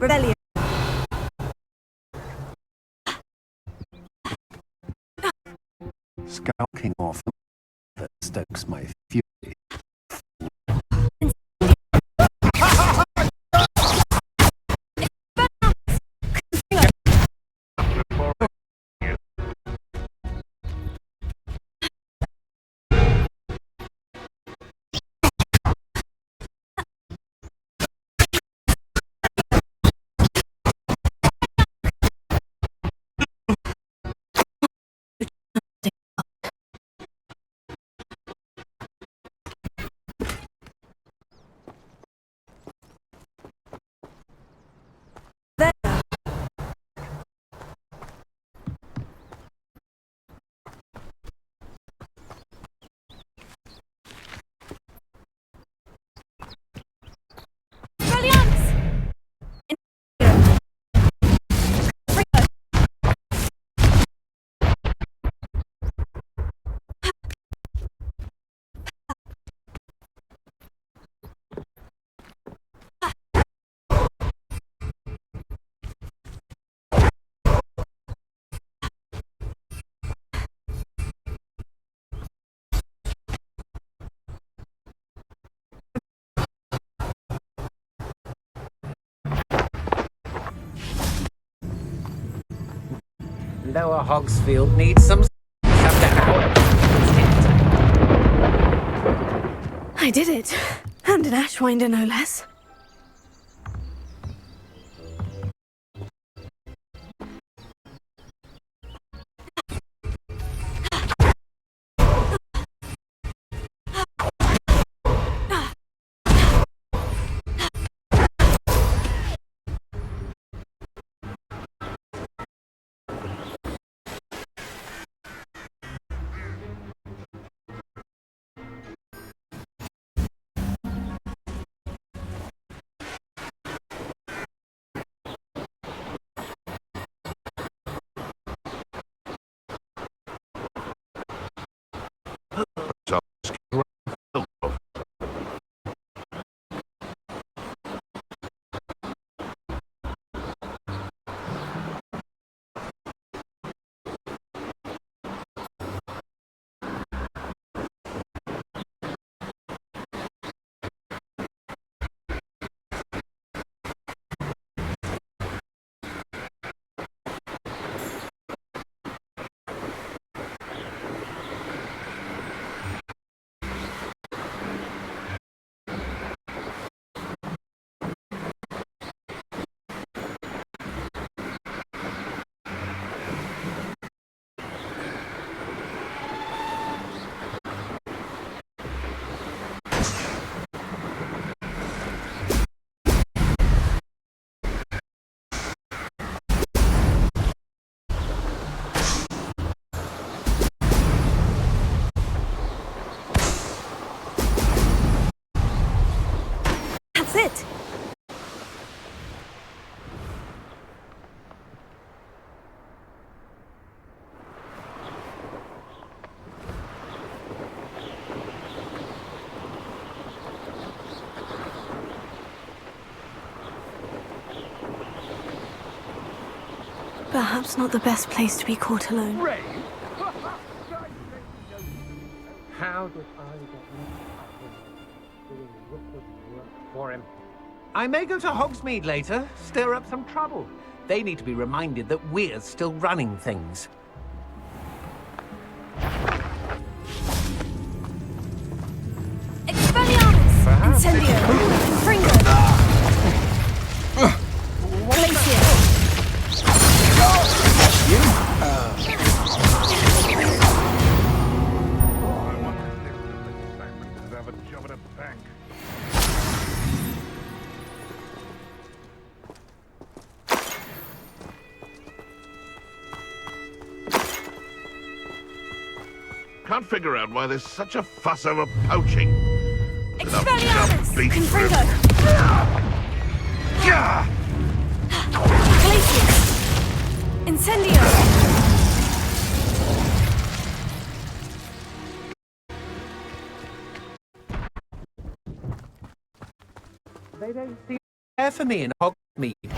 Revelio. Skulking off that stokes my fury. Lower Hogsfield needs some I did it. And an Ashwinder, no less. That's it. Perhaps not the best place to be caught alone. How did I get doing wicked work for him? I may go to Hogsmeade later, stir up some trouble. They need to be reminded that we're still running things. Expelliarmus! Incendio! Confringo! Glacier! Can't figure out why there's such a fuss over poaching. Expelliarmus! Confringo! Glacier! Incendio! They don't seem to care for me in Hogsmeade.